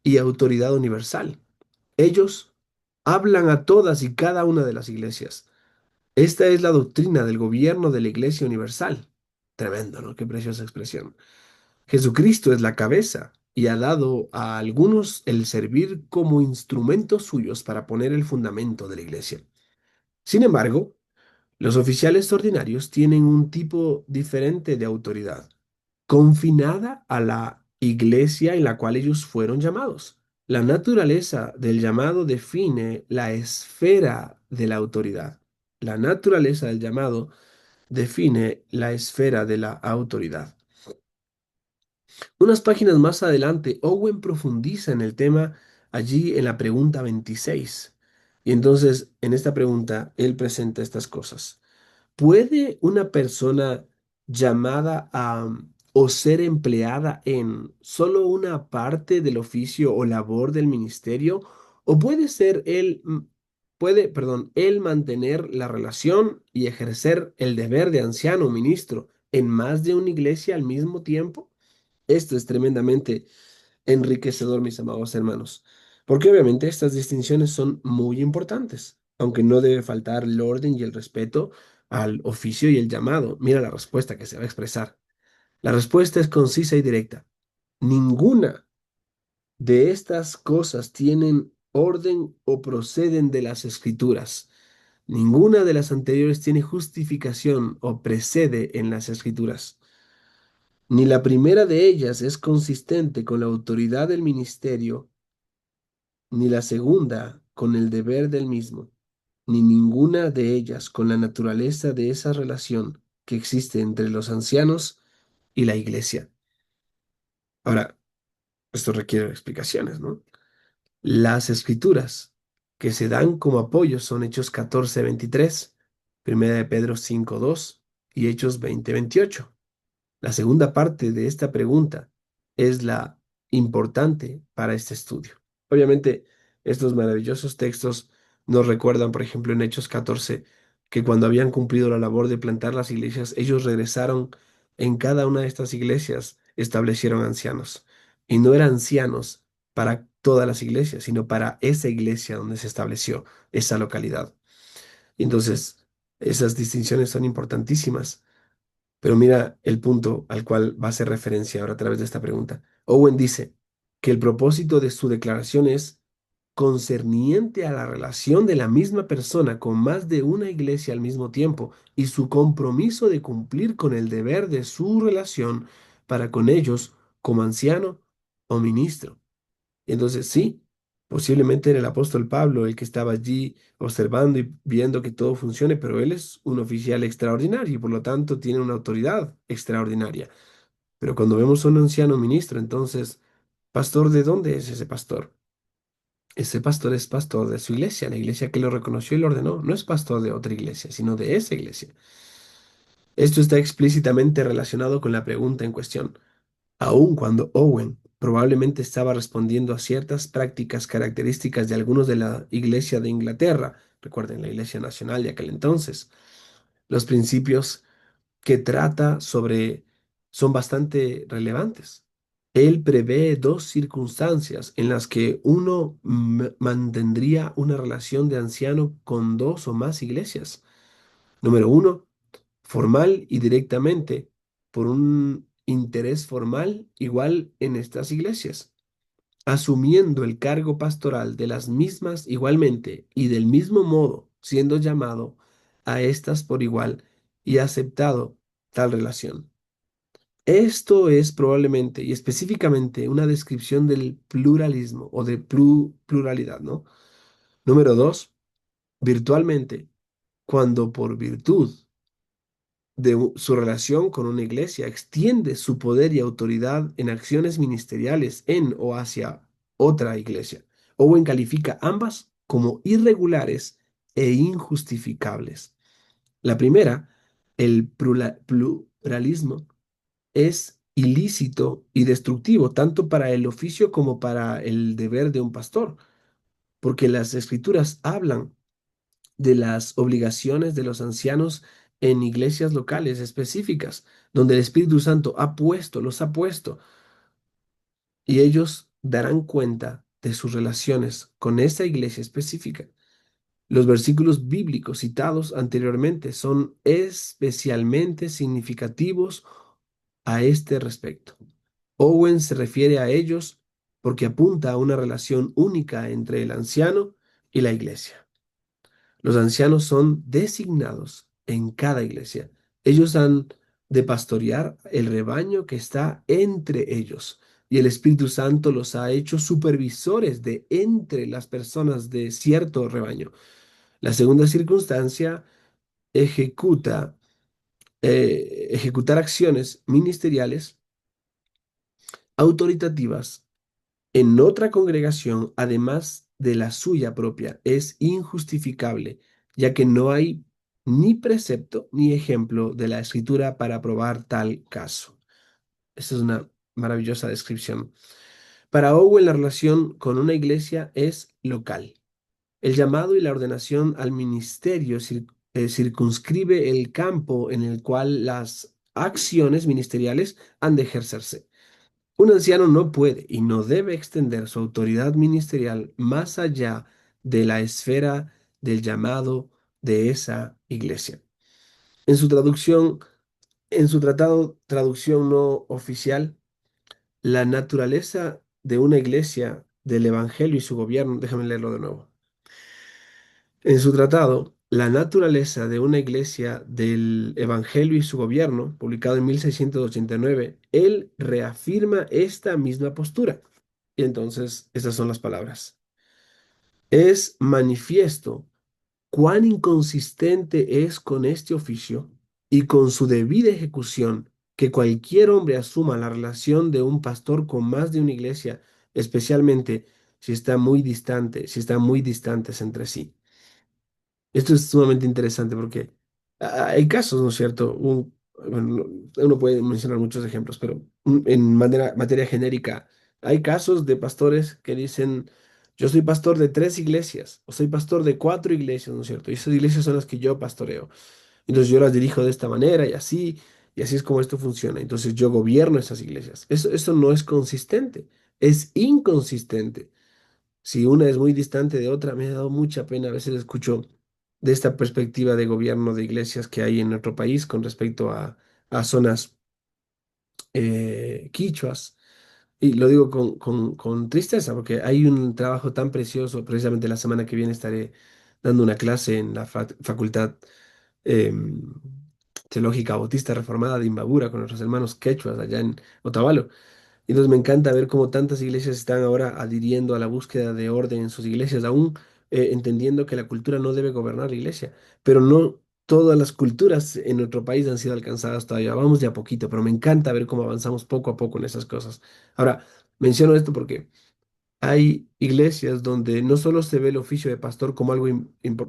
y autoridad universal. Ellos hablan a todas y cada una de las iglesias. Esta es la doctrina del gobierno de la Iglesia Universal. Tremendo, ¿no? Qué preciosa expresión. Jesucristo es la cabeza y ha dado a algunos el servir como instrumentos suyos para poner el fundamento de la Iglesia. Sin embargo, los oficiales ordinarios tienen un tipo diferente de autoridad, confinada a la Iglesia en la cual ellos fueron llamados. La naturaleza del llamado define la esfera de la autoridad. La naturaleza del llamado define la esfera de la autoridad. Unas páginas más adelante, Owen profundiza en el tema allí en la pregunta 26. Y entonces, en esta pregunta, él presenta estas cosas. ¿Puede una persona llamada a o ser empleada en solo una parte del oficio o labor del ministerio? ¿O puede ser él mantener la relación y ejercer el deber de anciano o ministro en más de una iglesia al mismo tiempo? Esto es tremendamente enriquecedor, mis amados hermanos, porque obviamente estas distinciones son muy importantes, aunque no debe faltar el orden y el respeto al oficio y el llamado. Mira la respuesta que se va a expresar. La respuesta es concisa y directa. Ninguna de estas cosas tienen orden o proceden de las escrituras. Ninguna de las anteriores tiene justificación o precede en las escrituras. Ni la primera de ellas es consistente con la autoridad del ministerio, ni la segunda con el deber del mismo, ni ninguna de ellas con la naturaleza de esa relación que existe entre los ancianos y la iglesia. Ahora, esto requiere explicaciones, ¿no? Las escrituras que se dan como apoyo son Hechos 14:23, Primera de Pedro 5:2 y Hechos 20:28. La segunda parte de esta pregunta es la importante para este estudio. Obviamente, estos maravillosos textos nos recuerdan, por ejemplo, en Hechos 14, que cuando habían cumplido la labor de plantar las iglesias, ellos regresaron en cada una de estas iglesias, establecieron ancianos. Y no eran ancianos para todas las iglesias, sino para esa iglesia donde se estableció esa localidad. Y entonces, esas distinciones son importantísimas. Pero mira el punto al cual va a hacer referencia ahora a través de esta pregunta. Owen dice que el propósito de su declaración es concerniente a la relación de la misma persona con más de una iglesia al mismo tiempo y su compromiso de cumplir con el deber de su relación para con ellos como anciano o ministro. Entonces, sí, posiblemente era el apóstol Pablo el que estaba allí observando y viendo que todo funcione, pero él es un oficial extraordinario y por lo tanto tiene una autoridad extraordinaria. Pero cuando vemos a un anciano ministro, entonces, ¿pastor de dónde es ese pastor? Ese pastor es pastor de su iglesia, la iglesia que lo reconoció y lo ordenó. No es pastor de otra iglesia, sino de esa iglesia. Esto está explícitamente relacionado con la pregunta en cuestión. Aun cuando Owen probablemente estaba respondiendo a ciertas prácticas características de algunos de la Iglesia de Inglaterra, recuerden la Iglesia Nacional de aquel entonces, los principios que trata sobre son bastante relevantes. Él prevé dos circunstancias en las que uno mantendría una relación de anciano con dos o más iglesias. Número uno, formal y directamente por un interés formal igual en estas iglesias, asumiendo el cargo pastoral de las mismas igualmente y del mismo modo, siendo llamado a estas por igual y aceptado tal relación. Esto es probablemente y específicamente una descripción del pluralismo o de pluralidad, ¿no? Número dos, virtualmente, cuando por virtud de su relación con una iglesia, extiende su poder y autoridad en acciones ministeriales en o hacia otra iglesia. Owen califica ambas como irregulares e injustificables. La primera, el pluralismo, es ilícito y destructivo, tanto para el oficio como para el deber de un pastor, porque las escrituras hablan de las obligaciones de los ancianos en iglesias locales específicas, donde el Espíritu Santo los ha puesto, y ellos darán cuenta de sus relaciones con esa iglesia específica. Los versículos bíblicos citados anteriormente son especialmente significativos a este respecto. Owen se refiere a ellos porque apunta a una relación única entre el anciano y la iglesia. Los ancianos son designados en cada iglesia. Ellos han de pastorear el rebaño que está entre ellos. Y el Espíritu Santo los ha hecho supervisores de entre las personas de cierto rebaño. La segunda circunstancia ejecuta, ejecutar acciones ministeriales autoritativas en otra congregación, además de la suya propia, es injustificable, ya que no hay ni precepto ni ejemplo de la escritura para probar tal caso. Esta es una maravillosa descripción. Para Owen, la relación con una iglesia es local. El llamado y la ordenación al ministerio circunscribe el campo en el cual las acciones ministeriales han de ejercerse. Un anciano no puede y no debe extender su autoridad ministerial más allá de la esfera del llamado de esa iglesia. En su traducción, en su tratado, traducción no oficial, la naturaleza de una iglesia, del evangelio y su gobierno, déjame leerlo de nuevo. En su tratado, La naturaleza de una iglesia del Evangelio y su gobierno, publicado en 1689, él reafirma esta misma postura. Y entonces, estas son las palabras. Es manifiesto cuán inconsistente es con este oficio y con su debida ejecución que cualquier hombre asuma la relación de un pastor con más de una iglesia, especialmente si están muy distantes entre sí. Esto es sumamente interesante porque hay casos, ¿no es cierto? Bueno, uno puede mencionar muchos ejemplos, pero en materia genérica, hay casos de pastores que dicen, yo soy pastor de 3 iglesias o soy pastor de 4 iglesias, ¿no es cierto? Y esas iglesias son las que yo pastoreo. Entonces yo las dirijo de esta manera y así es como esto funciona. Entonces yo gobierno esas iglesias. Eso no es consistente, es inconsistente. Si una es muy distante de otra, me ha dado mucha pena. A veces escucho de esta perspectiva de gobierno de iglesias que hay en nuestro país con respecto a zonas quichuas. Y lo digo con tristeza, porque hay un trabajo tan precioso. Precisamente la semana que viene estaré dando una clase en la Facultad em, Teológica Bautista Reformada de Imbabura con nuestros hermanos quechuas allá en Otavalo. Y entonces me encanta ver cómo tantas iglesias están ahora adhiriendo a la búsqueda de orden en sus iglesias, aún entendiendo que la cultura no debe gobernar la iglesia. Pero no todas las culturas en nuestro país han sido alcanzadas todavía. Vamos de a poquito, pero me encanta ver cómo avanzamos poco a poco en esas cosas. Ahora, menciono esto porque hay iglesias donde no solo se ve el oficio de pastor como algo,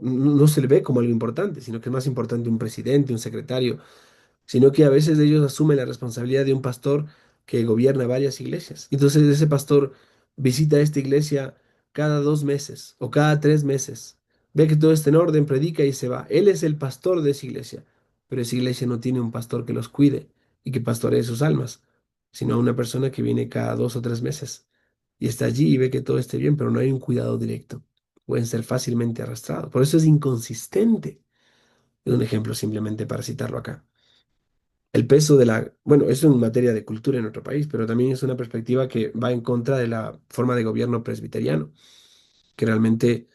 no se le ve como algo importante, sino que es más importante un presidente, un secretario, sino que a veces ellos asumen la responsabilidad de un pastor que gobierna varias iglesias. Entonces ese pastor visita esta iglesia cada 2 meses o cada 3 meses, ve que todo está en orden, predica y se va. Él es el pastor de esa iglesia, pero esa iglesia no tiene un pastor que los cuide y que pastoree sus almas, sino una persona que viene cada 2 o 3 meses y está allí y ve que todo esté bien, pero no hay un cuidado directo. Pueden ser fácilmente arrastrados. Por eso es inconsistente. Es un ejemplo simplemente para citarlo acá. El peso de bueno, eso en materia de cultura en nuestro país, pero también es una perspectiva que va en contra de la forma de gobierno presbiteriano, que realmente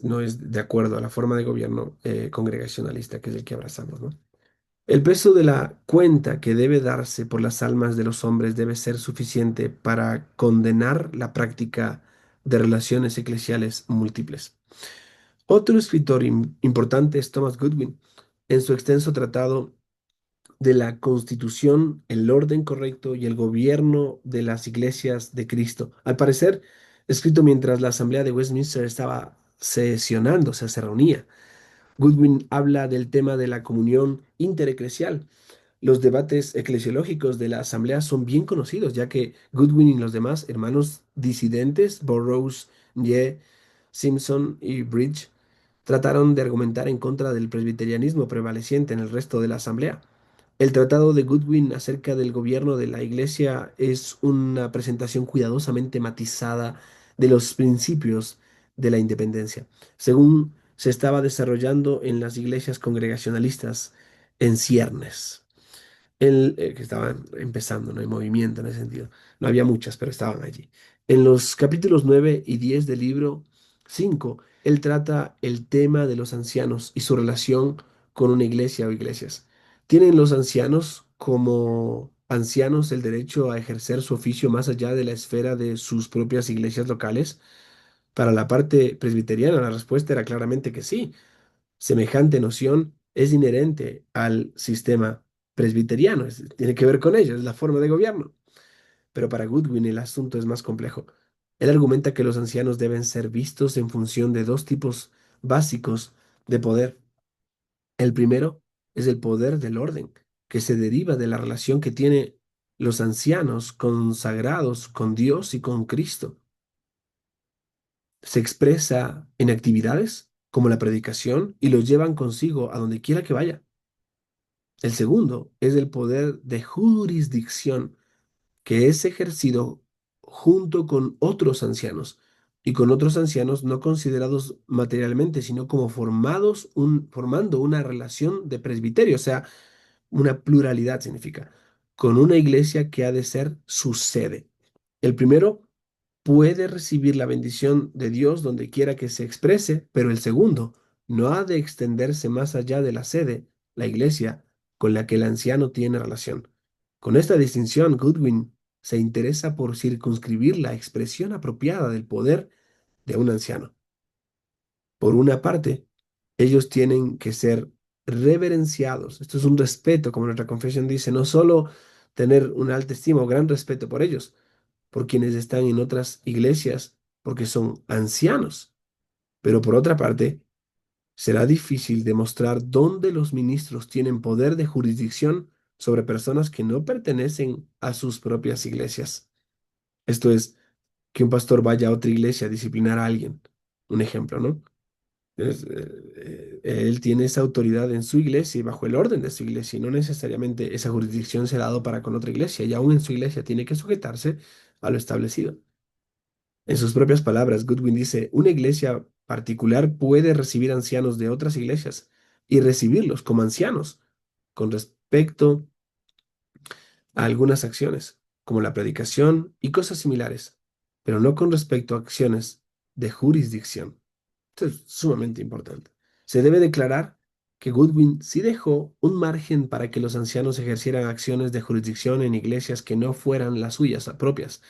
no es de acuerdo a la forma de gobierno congregacionalista, que es el que abrazamos, ¿no? El peso de la cuenta que debe darse por las almas de los hombres debe ser suficiente para condenar la práctica de relaciones eclesiales múltiples. Otro escritor importante es Thomas Goodwin. En su extenso tratado de la constitución, el orden correcto y el gobierno de las iglesias de Cristo. Al parecer, escrito mientras la Asamblea de Westminster estaba sesionando, o sea, se reunía. Goodwin habla del tema de la comunión intereclesial. Los debates eclesiológicos de la asamblea son bien conocidos, ya que Goodwin y los demás hermanos disidentes, Burroughs, Ye, Simpson y Bridge, trataron de argumentar en contra del presbiterianismo prevaleciente en el resto de la asamblea. El tratado de Goodwin acerca del gobierno de la Iglesia es una presentación cuidadosamente matizada de los principios de la independencia, según se estaba desarrollando en las iglesias congregacionalistas en ciernes que estaban empezando, no hay movimiento en ese sentido. No había muchas, pero estaban allí. En los capítulos 9 y 10 del libro 5 él trata el tema de los ancianos y su relación con una iglesia o iglesias. ¿Tienen los ancianos como ancianos el derecho a ejercer su oficio más allá de la esfera de sus propias iglesias locales? Para la parte presbiteriana, la respuesta era claramente que sí. Semejante noción es inherente al sistema presbiteriano, tiene que ver con ello, es la forma de gobierno. Pero para Goodwin el asunto es más complejo. Él argumenta que los ancianos deben ser vistos en función de dos tipos básicos de poder. El primero es el poder del orden, que se deriva de la relación que tienen los ancianos consagrados con Dios y con Cristo. Se expresa en actividades como la predicación y los llevan consigo a donde quiera que vaya. El segundo es el poder de jurisdicción que es ejercido junto con otros ancianos y con otros ancianos no considerados materialmente, sino como formando una relación de presbiterio, o sea, una pluralidad significa, con una iglesia que ha de ser su sede. El primero puede recibir la bendición de Dios donde quiera que se exprese, pero el segundo no ha de extenderse más allá de la sede, la iglesia, con la que el anciano tiene relación. Con esta distinción, Goodwin se interesa por circunscribir la expresión apropiada del poder de un anciano. Por una parte, ellos tienen que ser reverenciados. Esto es un respeto, como nuestra confesión dice, no solo tener una alta estima o gran respeto por ellos, por quienes están en otras iglesias, porque son ancianos. Pero por otra parte, será difícil demostrar dónde los ministros tienen poder de jurisdicción sobre personas que no pertenecen a sus propias iglesias. Esto es, que un pastor vaya a otra iglesia a disciplinar a alguien. Un ejemplo, ¿no? Él tiene esa autoridad en su iglesia y bajo el orden de su iglesia, y no necesariamente esa jurisdicción se ha dado para con otra iglesia, y aún en su iglesia tiene que sujetarse a lo establecido. En sus propias palabras, Goodwin dice, una iglesia particular puede recibir ancianos de otras iglesias y recibirlos como ancianos con respecto a algunas acciones, como la predicación y cosas similares, pero no con respecto a acciones de jurisdicción. Esto es sumamente importante. Se debe declarar que Goodwin sí dejó un margen para que los ancianos ejercieran acciones de jurisdicción en iglesias que no fueran las suyas propias,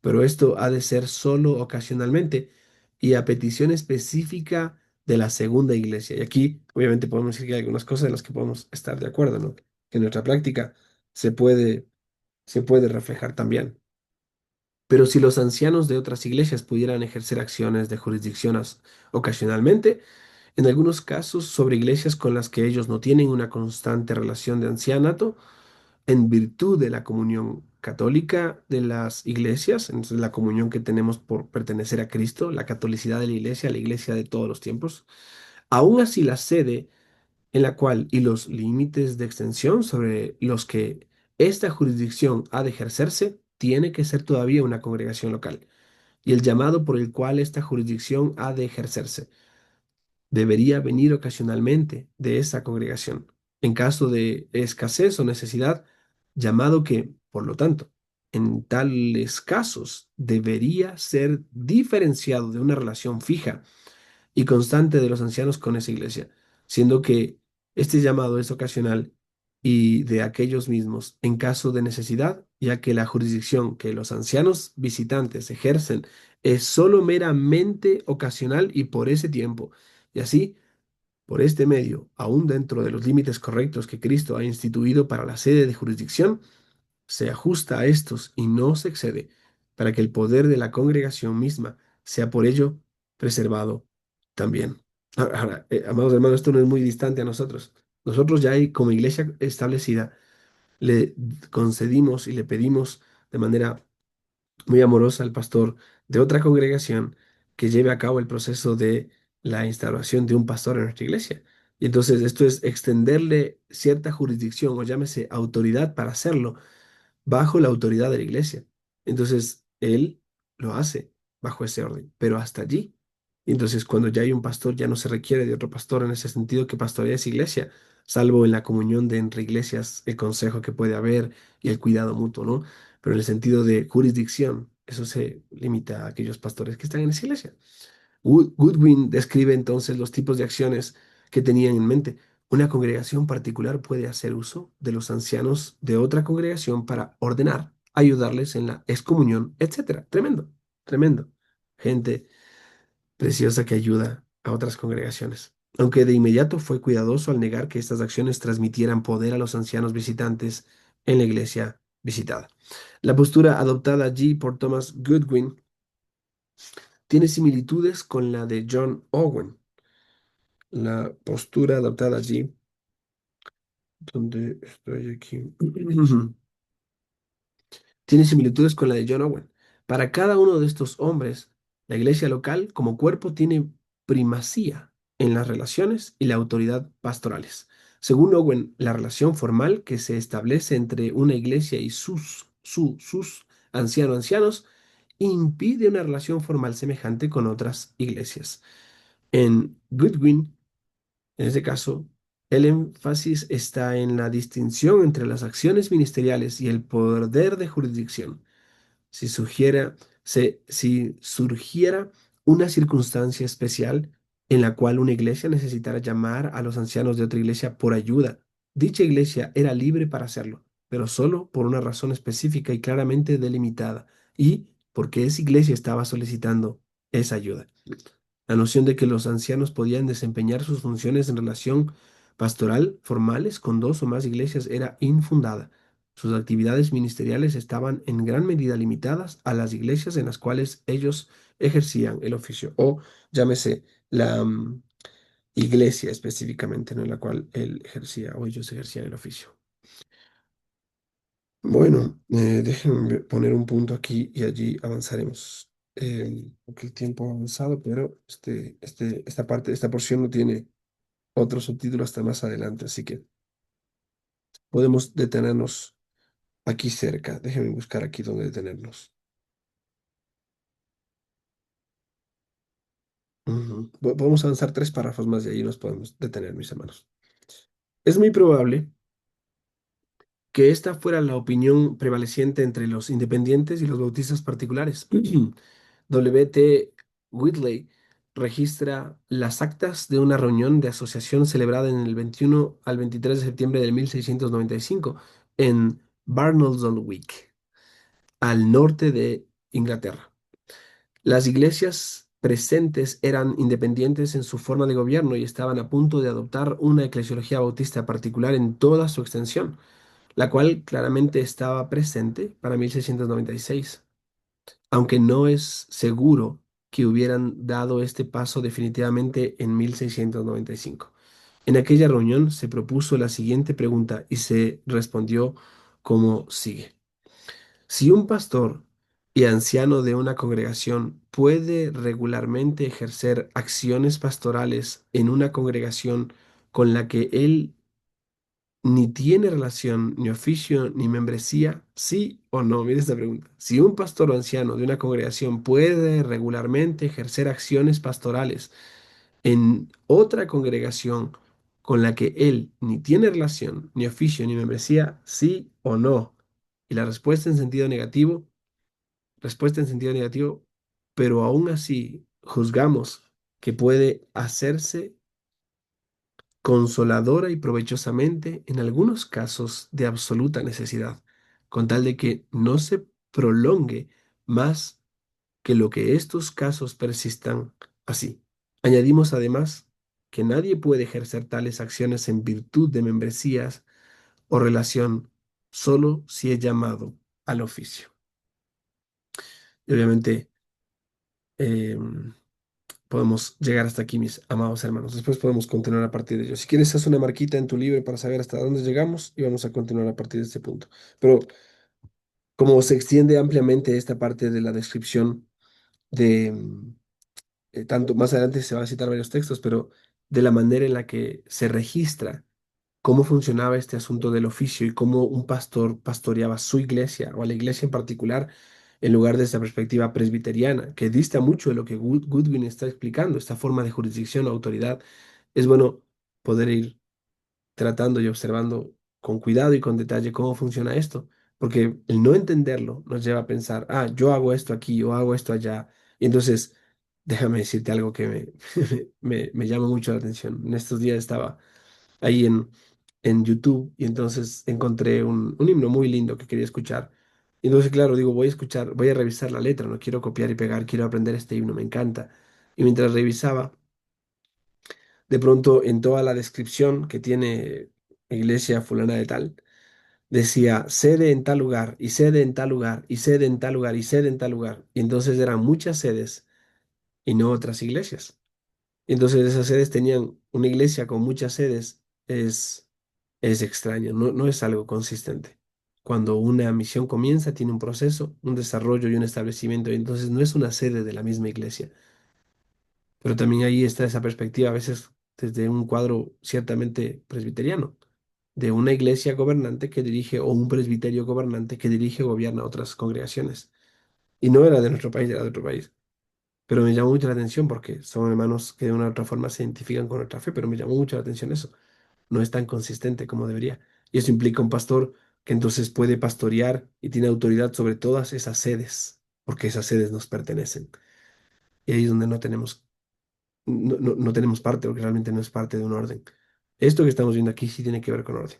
pero esto ha de ser solo ocasionalmente y a petición específica de la segunda iglesia. Y aquí, obviamente, podemos decir que hay algunas cosas en las que podemos estar de acuerdo, ¿no? Que en nuestra práctica se puede, se puede reflejar también. Pero si los ancianos de otras iglesias pudieran ejercer acciones de jurisdicción ocasionalmente, en algunos casos sobre iglesias con las que ellos no tienen una constante relación de ancianato, en virtud de la comunión católica de las iglesias, entonces la comunión que tenemos por pertenecer a Cristo, la catolicidad de la iglesia de todos los tiempos, aún así la sede en la cual y los límites de extensión sobre los que esta jurisdicción ha de ejercerse, tiene que ser todavía una congregación local, y el llamado por el cual esta jurisdicción ha de ejercerse debería venir ocasionalmente de esa congregación, en caso de escasez o necesidad, llamado que, por lo tanto, en tales casos debería ser diferenciado de una relación fija y constante de los ancianos con esa iglesia, siendo que este llamado es ocasional y de aquellos mismos en caso de necesidad, ya que la jurisdicción que los ancianos visitantes ejercen es sólo meramente ocasional y por ese tiempo. Y así, por este medio, aún dentro de los límites correctos que Cristo ha instituido para la sede de jurisdicción, se ajusta a estos y no se excede, para que el poder de la congregación misma sea por ello preservado también. Ahora, amados hermanos, esto no es muy distante a nosotros. Nosotros ya hay, como iglesia establecida, le concedimos y le pedimos de manera muy amorosa al pastor de otra congregación que lleve a cabo el proceso de la instauración de un pastor en nuestra iglesia. Y entonces esto es extenderle cierta jurisdicción o llámese autoridad para hacerlo bajo la autoridad de la iglesia. Entonces, él lo hace bajo ese orden, pero hasta allí. Y entonces, cuando ya hay un pastor, ya no se requiere de otro pastor en ese sentido que pastoree esa iglesia, salvo en la comunión de entre iglesias, el consejo que puede haber y el cuidado mutuo, ¿no? Pero en el sentido de jurisdicción, eso se limita a aquellos pastores que están en esa iglesia. Goodwin describe entonces los tipos de acciones que tenían en mente. Una congregación particular puede hacer uso de los ancianos de otra congregación para ordenar, ayudarles en la excomunión, etcétera. Tremendo, tremendo. Gente preciosa que ayuda a otras congregaciones. Aunque de inmediato fue cuidadoso al negar que estas acciones transmitieran poder a los ancianos visitantes en la iglesia visitada. La postura adoptada allí por Thomas Goodwin tiene similitudes con la de John Owen. La postura adoptada allí, donde estoy aquí, tiene similitudes con la de John Owen. Para cada uno de estos hombres, la iglesia local como cuerpo tiene primacía en las relaciones y la autoridad pastorales. Según Owen, la relación formal que se establece entre una iglesia y sus ancianos impide una relación formal semejante con otras iglesias. En Goodwin, en este caso, el énfasis está en la distinción entre las acciones ministeriales y el poder de jurisdicción. Si surgiera una circunstancia especial en la cual una iglesia necesitara llamar a los ancianos de otra iglesia por ayuda, dicha iglesia era libre para hacerlo, pero solo por una razón específica y claramente delimitada, y porque esa iglesia estaba solicitando esa ayuda. La noción de que los ancianos podían desempeñar sus funciones en relación pastoral formales con dos o más iglesias era infundada. Sus actividades ministeriales estaban en gran medida limitadas a las iglesias en las cuales ellos ejercían el oficio, o llámese la iglesia específicamente, ¿no? En la cual él ejercía o ellos ejercían el oficio. Bueno, déjenme poner un punto aquí y allí avanzaremos. Porque el tiempo ha avanzado, pero esta parte, esta porción no tiene otro subtítulo hasta más adelante, así que podemos detenernos aquí cerca. Déjenme buscar aquí donde detenernos. Ujú. Podemos avanzar tres párrafos más y ahí nos podemos detener, mis hermanos. Es muy probable que esta fuera la opinión prevaleciente entre los independientes y los bautistas particulares. W. T. Whitley registra las actas de una reunión de asociación celebrada en el 21 al 23 de septiembre de 1695 en Barnoldswick, al norte de Inglaterra. Las iglesias presentes eran independientes en su forma de gobierno y estaban a punto de adoptar una eclesiología bautista particular en toda su extensión, la cual claramente estaba presente para 1696, aunque no es seguro que hubieran dado este paso definitivamente en 1695. En aquella reunión se propuso la siguiente pregunta y se respondió como sigue. Si un pastor y anciano de una congregación puede regularmente ejercer acciones pastorales en una congregación con la que él ni tiene relación, ni oficio, ni membresía, sí o no. Mire esta pregunta. Si un pastor o anciano de una congregación puede regularmente ejercer acciones pastorales en otra congregación con la que él ni tiene relación, ni oficio, ni membresía, sí o no. Y la respuesta en sentido negativo, pero aún así juzgamos que puede hacerse consoladora y provechosamente en algunos casos de absoluta necesidad, con tal de que no se prolongue más que lo que estos casos persistan así. Añadimos además que nadie puede ejercer tales acciones en virtud de membresías o relación, solo si es llamado al oficio. Y obviamente, em, podemos llegar hasta aquí, mis amados hermanos. Después podemos continuar a partir de ello. Si quieres, haz una marquita en tu libro para saber hasta dónde llegamos y vamos a continuar a partir de este punto. Pero como se extiende ampliamente esta parte de la descripción de tanto más adelante se van a citar varios textos, pero de la manera en la que se registra cómo funcionaba este asunto del oficio y cómo un pastor pastoreaba su iglesia o a la iglesia en particular en lugar de esta perspectiva presbiteriana, que dista mucho de lo que Goodwin está explicando, esta forma de jurisdicción o autoridad. Es bueno poder ir tratando y observando con cuidado y con detalle cómo funciona esto, porque el no entenderlo nos lleva a pensar, ah, yo hago esto aquí o hago esto allá. Y entonces, déjame decirte algo que me llama mucho la atención. En estos días estaba ahí en YouTube y entonces encontré un himno muy lindo que quería escuchar. Y entonces, claro, digo, voy a escuchar, voy a revisar la letra, no quiero copiar y pegar, quiero aprender este himno, me encanta. Y mientras revisaba, de pronto en toda la descripción que tiene iglesia fulana de tal, decía sede en tal lugar y sede en tal lugar y sede en tal lugar y sede en tal lugar. Y entonces eran muchas sedes y no otras iglesias. Y entonces esas sedes tenían una iglesia con muchas sedes. Es extraño, no es algo consistente. Cuando una misión comienza, tiene un proceso, un desarrollo y un establecimiento, y entonces no es una sede de la misma iglesia. Pero también ahí está esa perspectiva, a veces desde un cuadro ciertamente presbiteriano, de una iglesia gobernante que dirige, o un presbiterio gobernante que dirige o gobierna otras congregaciones. Y no era de nuestro país, era de otro país. Pero me llamó mucho la atención porque son hermanos que de una u otra forma se identifican con nuestra fe, pero me llamó mucho la atención eso. No es tan consistente como debería. Y eso implica un pastor que entonces puede pastorear y tiene autoridad sobre todas esas sedes, porque esas sedes nos pertenecen. Y ahí es donde no tenemos parte, porque realmente no es parte de un orden. Esto que estamos viendo aquí sí tiene que ver con orden.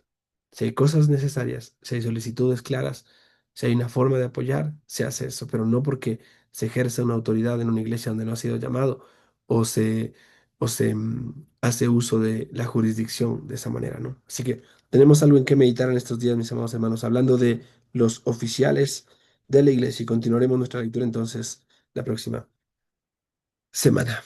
Si hay cosas necesarias, si hay solicitudes claras, si hay una forma de apoyar, se hace eso, pero no porque se ejerce una autoridad en una iglesia donde no ha sido llamado o se hace uso de la jurisdicción de esa manera, ¿no? Así que tenemos algo en que meditar en estos días, mis amados hermanos, hablando de los oficiales de la iglesia y continuaremos nuestra lectura entonces la próxima semana.